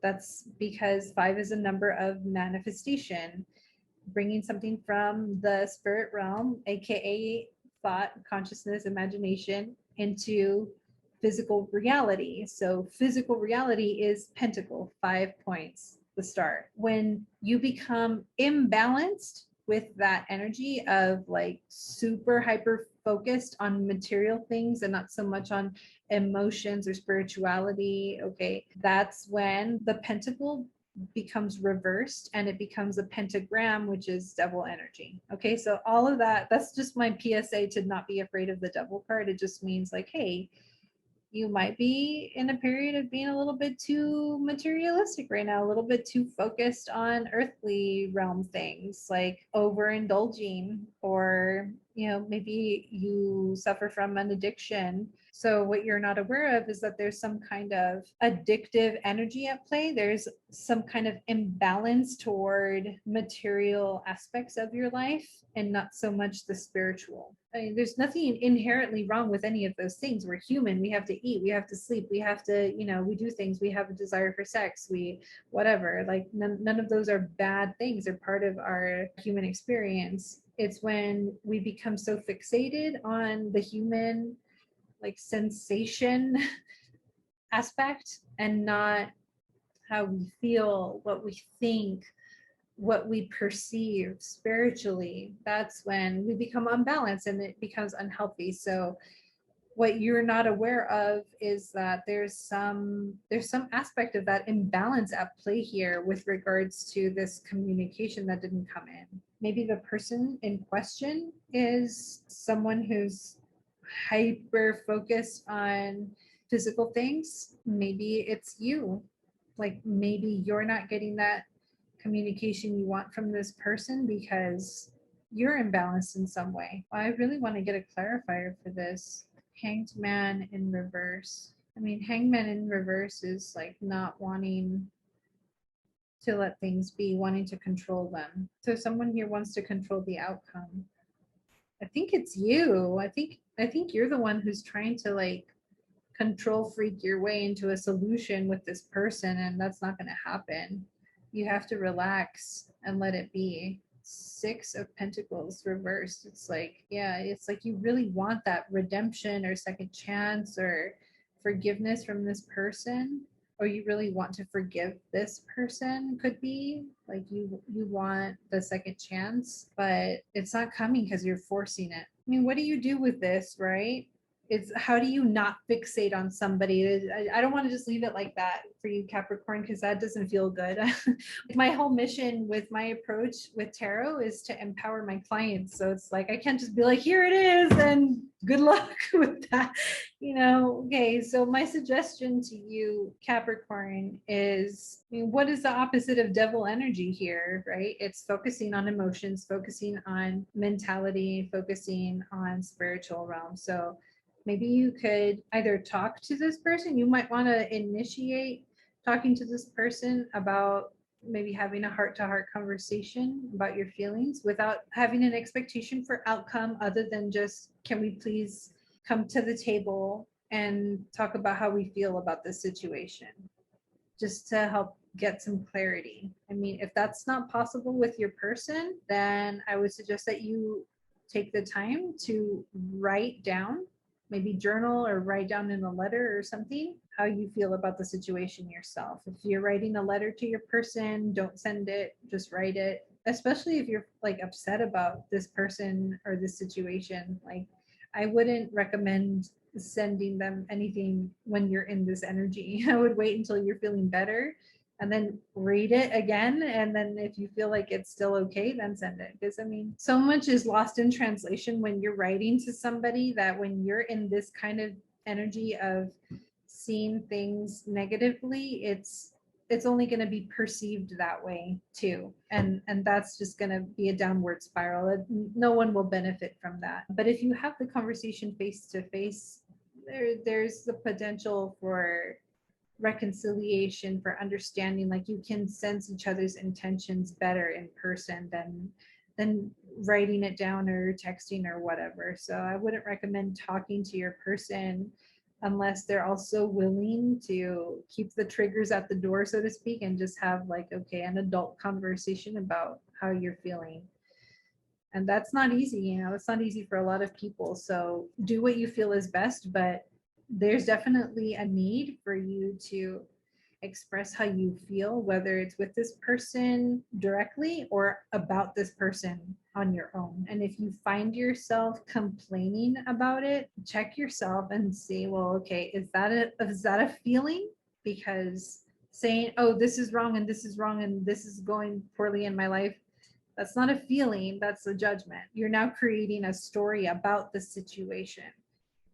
That's because five is a number of manifestation, bringing something from the spirit realm, aka thought, consciousness, imagination, into physical reality. So physical reality is pentacle, 5 points, the start. When you become imbalanced with that energy of like super hyper focused on material things and not so much on emotions or spirituality, okay, that's when the pentacle becomes reversed and it becomes a pentagram, which is devil energy. Okay, so all of that, that's just my PSA to not be afraid of the devil card. It just means like, hey, you might be in a period of being a little bit too materialistic right now, a little bit too focused on earthly realm things, like overindulging, or maybe you suffer from an addiction. So what you're not aware of is that there's some kind of addictive energy at play. There's some kind of imbalance toward material aspects of your life and not so much the spiritual. I mean, there's nothing inherently wrong with any of those things. We're human. We have to eat. We have to sleep. We have to, we do things. We have a desire for sex. Whatever. Like none of those are bad things. They're part of our human experience. It's when we become so fixated on the human, like, sensation aspect and not how we feel, what we think, what we perceive spiritually. That's when we become unbalanced and it becomes unhealthy. So what you're not aware of is that there's some aspect of that imbalance at play here with regards to this communication that didn't come in. Maybe the person in question is someone who's hyper focused on physical things. Maybe it's you. Like maybe you're not getting that communication you want from this person because you're imbalanced in some way. I really want to get a clarifier for this. Hanged man in reverse. I mean, hanged man in reverse is like not wanting to let things be, wanting to control them. So someone here wants to control the outcome. I think it's you. I think you're the one who's trying to like control freak your way into a solution with this person, and that's not going to happen. You have to relax and let it be. 6 of Pentacles reversed. It's like, yeah, it's like you really want that redemption or second chance or forgiveness from this person, or you really want to forgive this person. Could be like you want the second chance, but it's not coming because you're forcing it. I mean, what do you do with this, right? It's how do you not fixate on somebody? I don't want to just leave it like that for you, Capricorn, because that doesn't feel good. My whole mission with my approach with tarot is to empower my clients. So it's like, I can't just be like, here it is, and good luck with that. Okay, so my suggestion to you, Capricorn, is, I mean, what is the opposite of devil energy here, right? It's focusing on emotions, focusing on mentality, focusing on spiritual realm. So maybe you could either talk to this person. You might want to initiate talking to this person about maybe having a heart-to-heart conversation about your feelings without having an expectation for outcome other than just, can we please come to the table and talk about how we feel about this situation, just to help get some clarity. I mean, if that's not possible with your person, then I would suggest that you take the time to write down, maybe journal or write down in a letter or something, how you feel about the situation yourself. If you're writing a letter to your person, don't send it, just write it. Especially if you're like upset about this person or this situation. Like, I wouldn't recommend sending them anything when you're in this energy. I would wait until you're feeling better and then read it again. And then if you feel like it's still okay, then send it. Because I mean, so much is lost in translation when you're writing to somebody, that when you're in this kind of energy of seeing things negatively, it's only going to be perceived that way too, and that's just going to be a downward spiral. No one will benefit from that. But if you have the conversation face to face, there's the potential for reconciliation, for understanding. Like, you can sense each other's intentions better in person than writing it down or texting or whatever. So I wouldn't recommend talking to your person unless they're also willing to keep the triggers at the door, so to speak, and just have like, okay, an adult conversation about how you're feeling. And that's not easy, you know, it's not easy for a lot of people. So do what you feel is best, but there's definitely a need for you to express how you feel, whether it's with this person directly or about this person on your own. And if you find yourself complaining about it, check yourself and see, well, okay, is that a feeling? Because saying, oh, this is wrong and this is wrong and this is going poorly in my life, that's not a feeling, that's a judgment. You're now creating a story about the situation.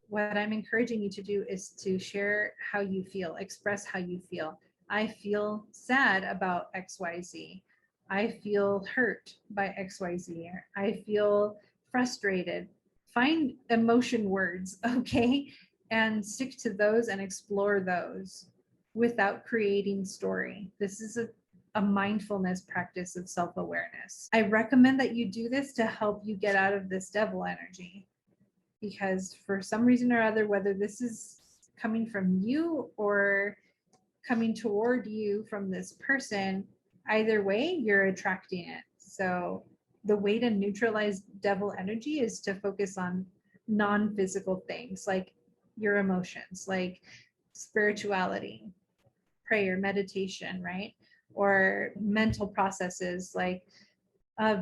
What I'm encouraging you to do is to share how you feel, express how you feel. I feel sad about XYZ. I feel hurt by XYZ. I feel frustrated. Find emotion words, okay? And stick to those and explore those without creating story. This is a mindfulness practice of self-awareness. I recommend that you do this to help you get out of this devil energy, because for some reason or other, whether this is coming from you or coming toward you from this person, either way, you're attracting it. So the way to neutralize devil energy is to focus on non-physical things, like your emotions, like spirituality, prayer, meditation, right? Or mental processes, like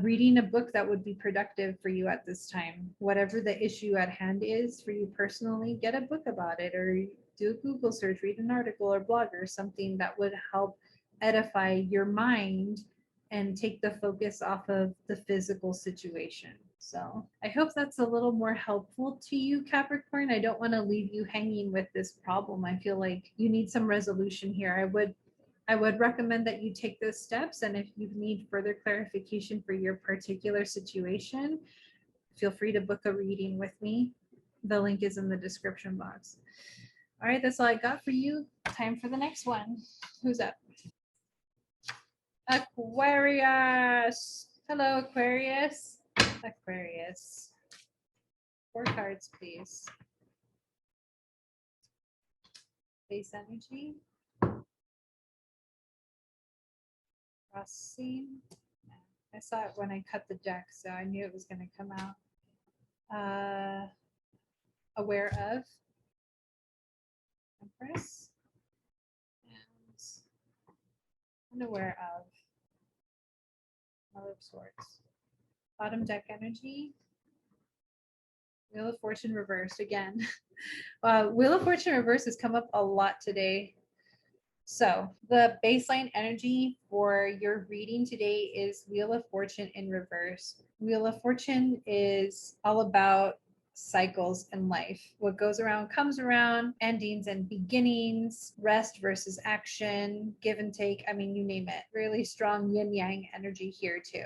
reading a book that would be productive for you at this time. Whatever the issue at hand is for you personally, get a book about it, or do a Google search, read an article or blog or something that would help edify your mind and take the focus off of the physical situation. So I hope that's a little more helpful to you, Capricorn. I don't want to leave you hanging with this problem. I feel like you need some resolution here. I would recommend that you take those steps. And if you need further clarification for your particular situation, feel free to book a reading with me. The link is in the description box. All right, that's all I got for you. Time for the next one. Who's up? Aquarius. Hello, Aquarius. Aquarius. 4 cards, please. Base energy. Crossing. I saw it when I cut the deck, so I knew it was going to come out. Aware of. Empress. And unaware of. Mother of Swords. Bottom deck energy. Wheel of Fortune reversed again. Wheel of Fortune reversed has come up a lot today. So the baseline energy for your reading today is Wheel of Fortune in reverse. Wheel of Fortune is all about cycles in life. What goes around comes around, endings and beginnings, rest versus action, give and take. I mean, you name it. Really strong yin yang energy here too.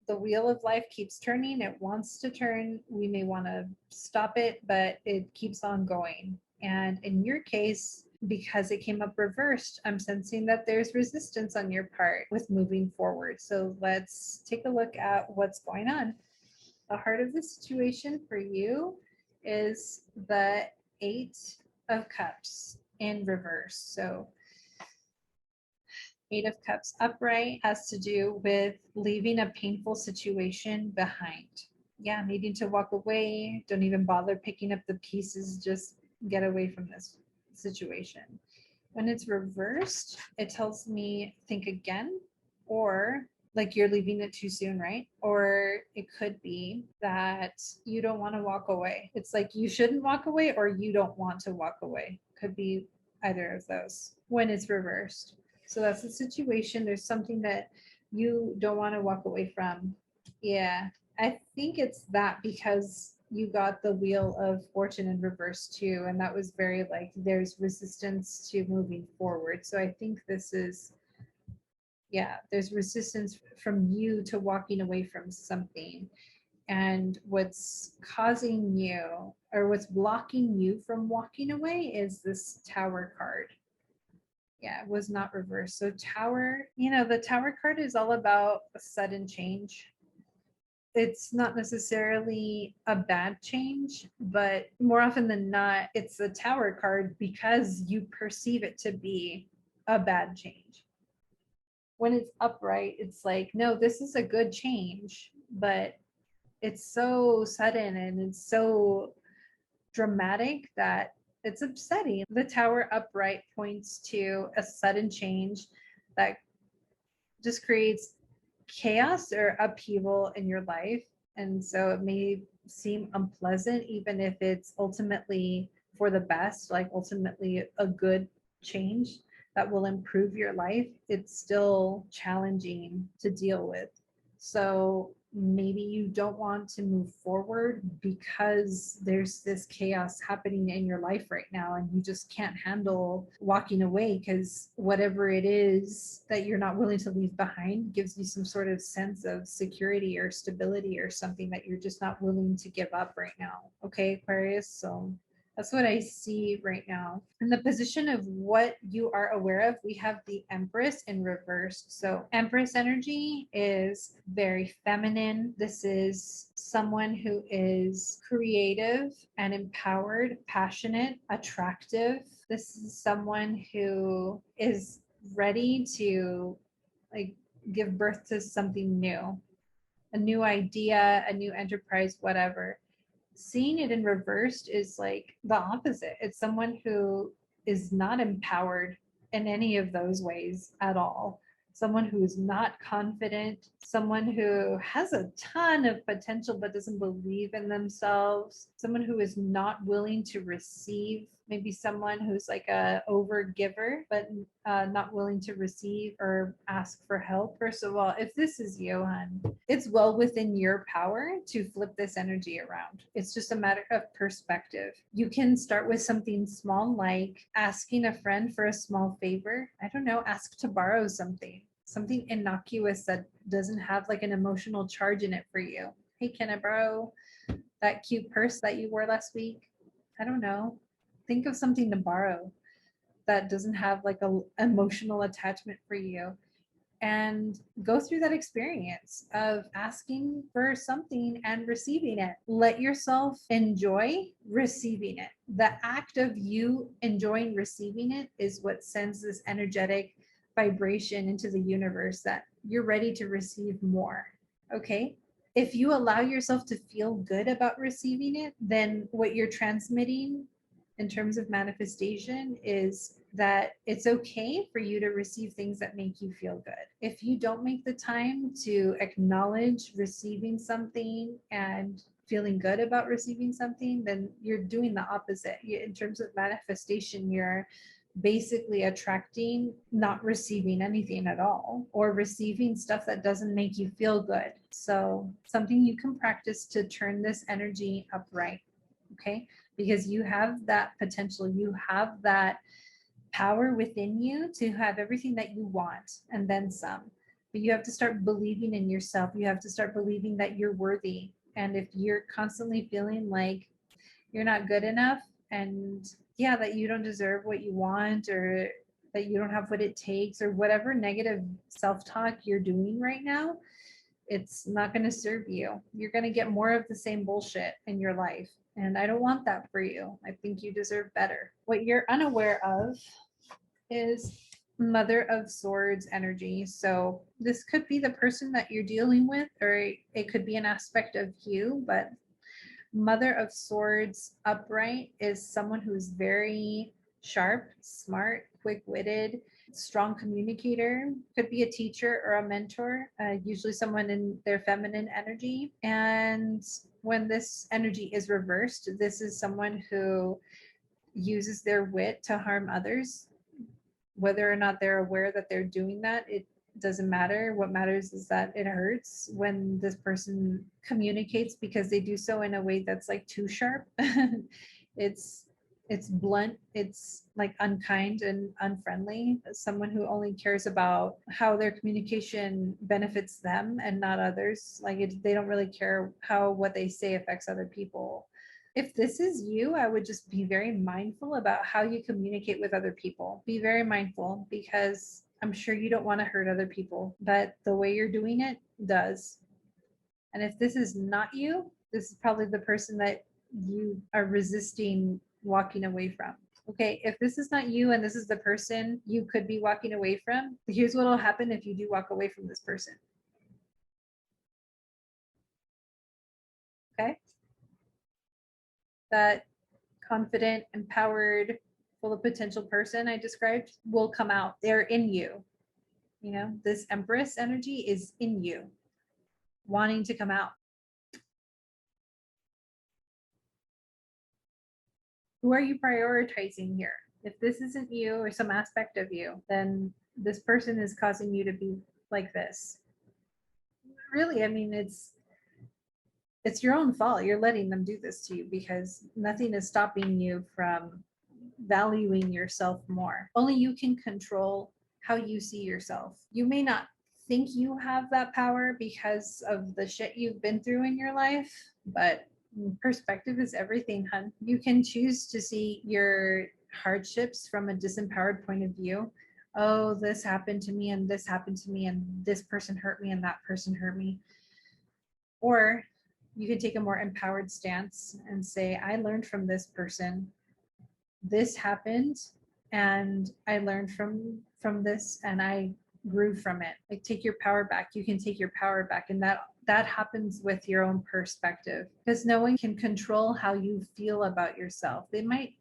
The wheel of life keeps turning. It wants to turn. We may want to stop it, but it keeps on going. And in your case, because it came up reversed, I'm sensing that there's resistance on your part with moving forward. So let's take a look at what's going on. The heart of the situation for you is the 8 of Cups in reverse. So 8 of Cups upright has to do with leaving a painful situation behind. Yeah, needing to walk away. Don't even bother picking up the pieces. Just get away from this situation. When it's reversed, it tells me think again, or like you're leaving it too soon, right? Or it could be that you don't want to walk away. It's like you shouldn't walk away, or you don't want to walk away. Could be either of those when it's reversed. So that's the situation. There's something that you don't want to walk away from. Yeah, I think it's that because you got the Wheel of Fortune in reverse too. And that was very like there's resistance to moving forward. So I think this is, yeah, there's resistance from you to walking away from something. And what's causing you or what's blocking you from walking away is this Tower card. Yeah, it was not reversed. So Tower, the Tower card is all about a sudden change. It's not necessarily a bad change, but more often than not, it's the Tower card because you perceive it to be a bad change. When it's upright, it's like, no, this is a good change, but it's so sudden and it's so dramatic that it's upsetting. The Tower upright points to a sudden change that just creates chaos or upheaval in your life. And so it may seem unpleasant, even if it's ultimately for the best, like ultimately a good change that will improve your life. It's still challenging to deal with. So maybe you don't want to move forward because there's this chaos happening in your life right now and you just can't handle walking away because whatever it is that you're not willing to leave behind gives you some sort of sense of security or stability or something that you're just not willing to give up right now. Okay, Aquarius? So that's what I see right now. In the position of what you are aware of, we have the Empress in reverse. So Empress energy is very feminine. This is someone who is creative and empowered, passionate, attractive. This is someone who is ready to like give birth to something new, a new idea, a new enterprise, whatever. Seeing it in reversed is like the opposite. It's someone who is not empowered in any of those ways at all. Someone who is not confident, someone who has a ton of potential but doesn't believe in themselves, someone who is not willing to receive, maybe someone who's like a over giver but not willing to receive or ask for help. First of all, if this is you, hon, it's well within your power to flip this energy around. It's just a matter of perspective. You can start with something small, like asking a friend for a small favor. I don't know, ask to borrow something innocuous that doesn't have like an emotional charge in it for you. Hey, can I borrow that cute purse that you wore last week? I don't know. Think of something to borrow that doesn't have like a emotional attachment for you, and go through that experience of asking for something and receiving it. Let yourself enjoy receiving it. The act of you enjoying receiving it is what sends this energetic vibration into the universe that you're ready to receive more. Okay? If you allow yourself to feel good about receiving it, then what you're transmitting in terms of manifestation is that it's okay for you to receive things that make you feel good. If you don't make the time to acknowledge receiving something and feeling good about receiving something, then you're doing the opposite. In terms of manifestation, you're basically attracting not receiving anything at all, or receiving stuff that doesn't make you feel good. So something you can practice to turn this energy upright. Okay, because you have that potential, you have that power within you to have everything that you want and then some. But you have to start believing in yourself. You have to start believing that you're worthy. And if you're constantly feeling like you're not good enough, and yeah, that you don't deserve what you want, or that you don't have what it takes, or whatever negative self-talk you're doing right now, it's not going to serve you. You're going to get more of the same bullshit in your life. And I don't want that for you. I think you deserve better. What you're unaware of is Mother of Swords energy. So this could be the person that you're dealing with, or it could be an aspect of you, but Mother of Swords upright is someone who's very sharp, smart, quick-witted, strong communicator. Could be a teacher or a mentor, usually someone in their feminine energy. And when this energy is reversed, this is someone who uses their wit to harm others. whether or not they're aware that they're doing that, it doesn't matter. What matters is that it hurts when this person communicates, because they do so in a way that's like too sharp. it's it's blunt, it's like unkind and unfriendly. Someone who only cares about how their communication benefits them and not others. Like they don't really care how what they say affects other people. If this is you, I would just be very mindful about how you communicate with other people. Be very mindful, because I'm sure you don't want to hurt other people, but the way you're doing it does. And if this is not you, this is probably the person that you are resisting walking away from. Okay, if this is not you and this is the person you could be walking away from, here's what will happen if you do walk away from this person. Okay? That confident, empowered, full of potential person I described will come out. They're in you. You know, this Empress energy is in you, wanting to come out. Who are you prioritizing here? If this isn't you or some aspect of you, then this person is causing you to be like this. Really, I mean, it's your own fault. You're letting them do this to you, because nothing is stopping you from valuing yourself more. Only you can control how you see yourself. You may not think you have that power because of the shit you've been through in your life, but perspective is everything, hun. You can choose to see your hardships from a disempowered point of view. Oh, this happened to me and this happened to me and this person hurt me and that person hurt me. Or you can take a more empowered stance and say, I learned from this person. This happened and I learned from this and I grew from it. Like, take your power back. You can take your power back, and that happens with your own perspective, because no one can control how you feel about yourself. They might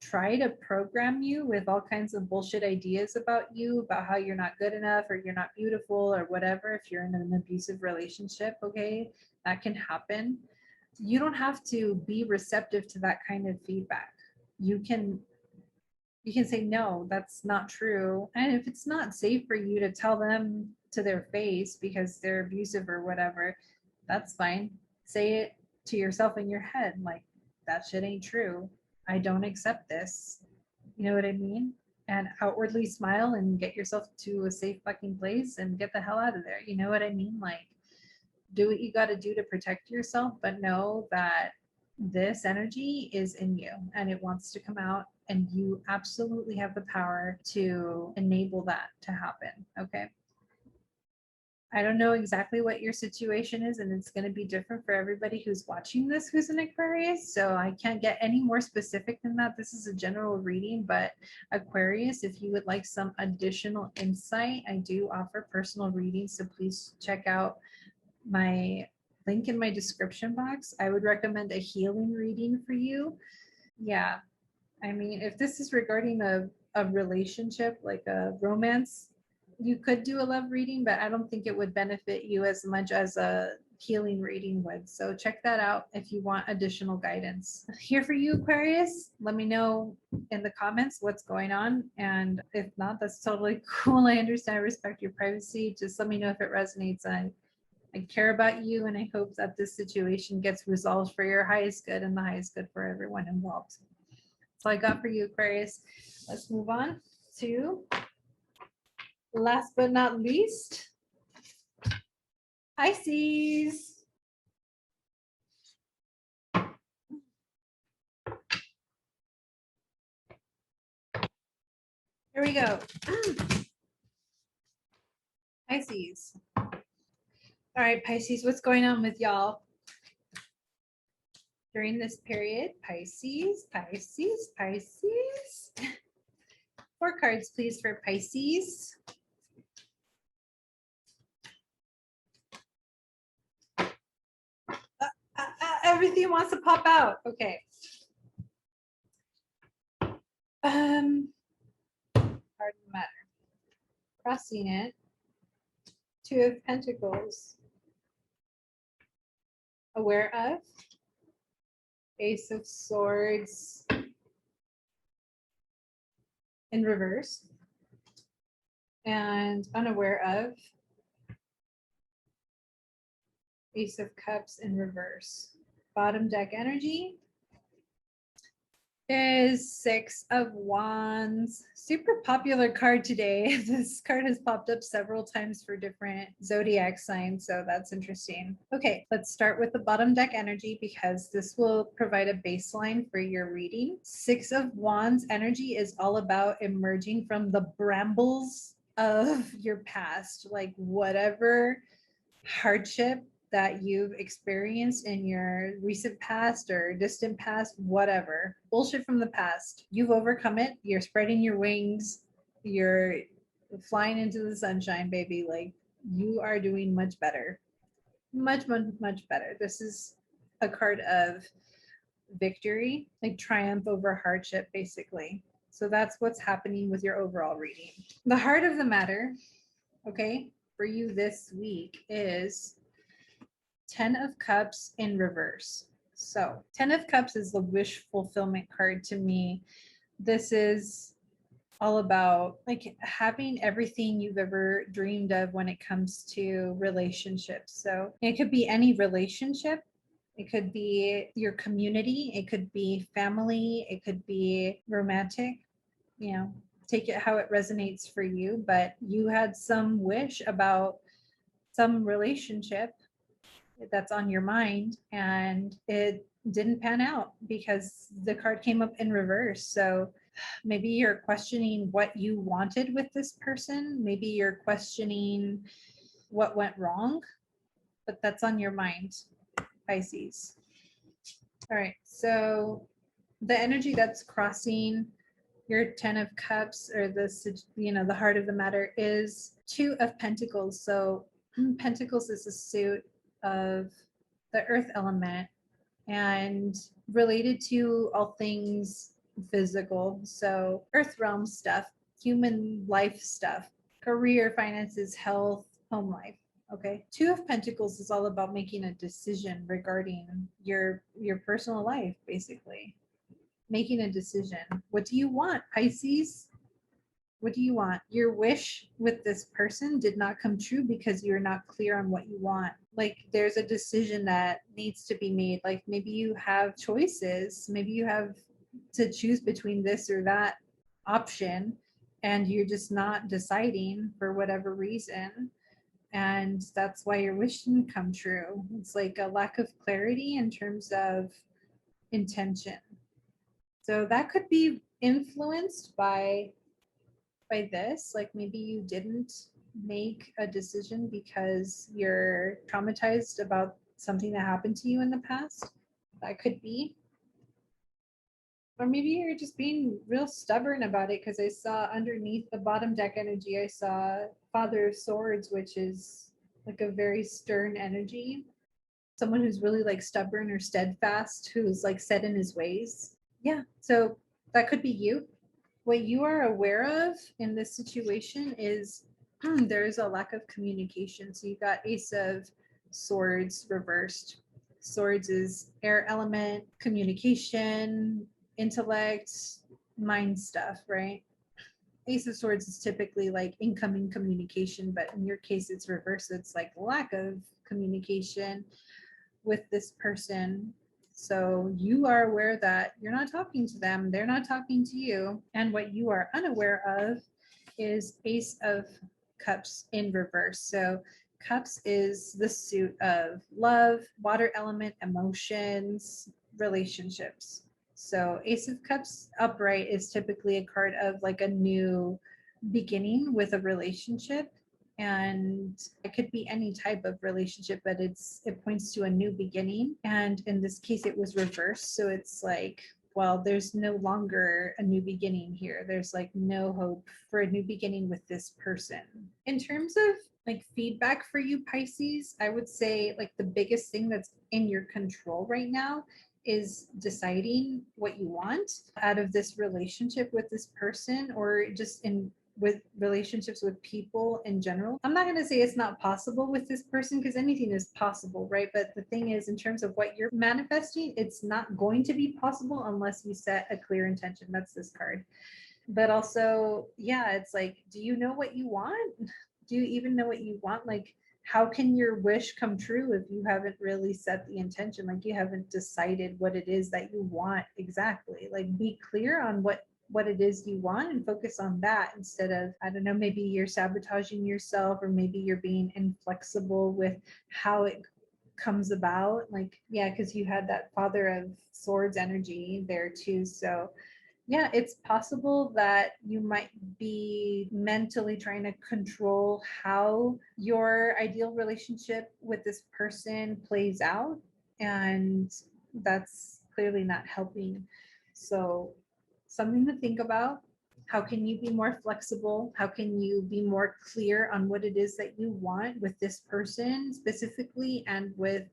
try to program you with all kinds of bullshit ideas about you, about how you're not good enough or you're not beautiful or whatever. If you're in an abusive relationship, okay, that can happen. You don't have to be receptive to that kind of feedback. You can say, no, that's not true. And if it's not safe for you to tell them to their face because they're abusive or whatever, that's fine. Say it to yourself in your head, like, that shit ain't true. I don't accept this. You know what I mean? And outwardly smile and get yourself to a safe fucking place and get the hell out of there. You know what I mean? Like, do what you got to do to protect yourself, but know that this energy is in you and it wants to come out, and you absolutely have the power to enable that to happen. Okay. I don't know exactly what your situation is, and it's going to be different for everybody who's watching this who's an Aquarius. So I can't get any more specific than that. This is a general reading, but Aquarius, if you would like some additional insight, I do offer personal readings. So please check out my link in my description box. I would recommend a healing reading for you. Yeah. I mean, if this is regarding a relationship, like a romance, you could do a love reading, but I don't think it would benefit you as much as a healing reading would. So check that out if you want additional guidance. Here for you, Aquarius. Let me know in the comments what's going on. And if not, that's totally cool. I understand. I respect your privacy. Just let me know if it resonates. I care about you, and I hope that this situation gets resolved for your highest good and the highest good for everyone involved. That's all I got for you, Aquarius. Let's move on to, last but not least, Pisces. Here we go. Pisces. All right, Pisces, what's going on with y'all during this period? Pisces, Pisces, Pisces. 4 cards, please, for Pisces. Everything wants to pop out. Okay. Card of the matter. Crossing it. 2 of Pentacles. Aware of. Ace of Swords in reverse. and unaware of. Ace of Cups in reverse. Bottom deck energy is Six of Wands. Super popular card today. This card has popped up several times for different zodiac signs, so that's interesting. Okay, let's start with the bottom deck energy because this will provide a baseline for your reading. Six of Wands energy is all about emerging from the brambles of your past, like whatever hardship that you've experienced in your recent past or distant past, whatever bullshit from the past, you've overcome it. You're spreading your wings, you're flying into the sunshine, baby. Like, you are doing much better, much better. This is a card of victory, like triumph over hardship, basically. So that's what's happening with your overall reading. The heart of the matter, okay, for you this week is 10 of Cups in reverse. So 10 of Cups is the wish fulfillment card to me. This is all about like having everything you've ever dreamed of when it comes to relationships. So it could be any relationship. It could be your community. It could be family. It could be romantic, you know, take it how it resonates for you. But you had some wish about some relationship that's on your mind and it didn't pan out because the card came up in reverse. So maybe you're questioning what you wanted with this person. Maybe you're questioning what went wrong, but that's on your mind, Pisces. All right, so the energy that's crossing your 10 of Cups or the heart of the matter is Two of Pentacles. So Pentacles is a suit of the earth element and related to all things physical. So earth realm stuff, human life stuff, career, finances, health, home life. Okay. Two of Pentacles is all about making a decision regarding your personal life, basically. Making a decision. What do you want, Pisces? What do you want? Your wish with this person did not come true because you're not clear on what you want. Like there's a decision that needs to be made. Like maybe you have choices. Maybe you have to choose between this or that option and you're just not deciding for whatever reason. And that's why your wish didn't come true. It's like a lack of clarity in terms of intention. So that could be influenced by this, like maybe you didn't make a decision because you're traumatized about something that happened to you in the past. That could be. Or maybe you're just being real stubborn about it because I saw underneath the bottom deck energy, I saw Father of Swords, which is like a very stern energy. Someone who's really like stubborn or steadfast, who's like set in his ways. Yeah, so that could be you. What you are aware of in this situation is there's a lack of communication. So you got Ace of Swords reversed. Swords is air element, communication, intellect, mind stuff, right? Ace of Swords is typically like incoming communication, but in your case it's reversed. It's like lack of communication with this person. So you are aware that you're not talking to them, they're not talking to you. And what you are unaware of is Ace of Cups in reverse. So Cups is the suit of love, water element, emotions, relationships. So Ace of Cups upright is typically a card of like a new beginning with a relationship. And it could be any type of relationship, but it points to a new beginning. And in this case, it was reversed. So it's like, well, there's no longer a new beginning here. There's like no hope for a new beginning with this person. In terms of like feedback for you, Pisces, I would say like the biggest thing that's in your control right now is deciding what you want out of this relationship with this person, or just with relationships with people in general. I'm not going to say it's not possible with this person because anything is possible, right? But the thing is, in terms of what you're manifesting, it's not going to be possible unless you set a clear intention. That's this card. But also, yeah, it's like, do you know what you want? Do you even know what you want? Like, how can your wish come true if you haven't really set the intention? Like, you haven't decided what it is that you want exactly. Like, be clear on what it is you want and focus on that instead of, I don't know, maybe you're sabotaging yourself, or maybe you're being inflexible with how it comes about. Like, yeah, because you had that Father of Swords energy there too. So yeah, it's possible that you might be mentally trying to control how your ideal relationship with this person plays out. And that's clearly not helping. So, something to think about. How can you be more flexible? How can you be more clear on what it is that you want with this person specifically and with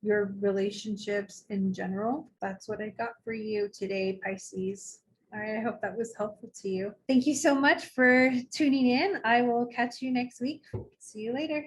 your relationships in general? That's what I got for you today, Pisces. All right, I hope that was helpful to you. Thank you so much for tuning in. I will catch you next week. See you later.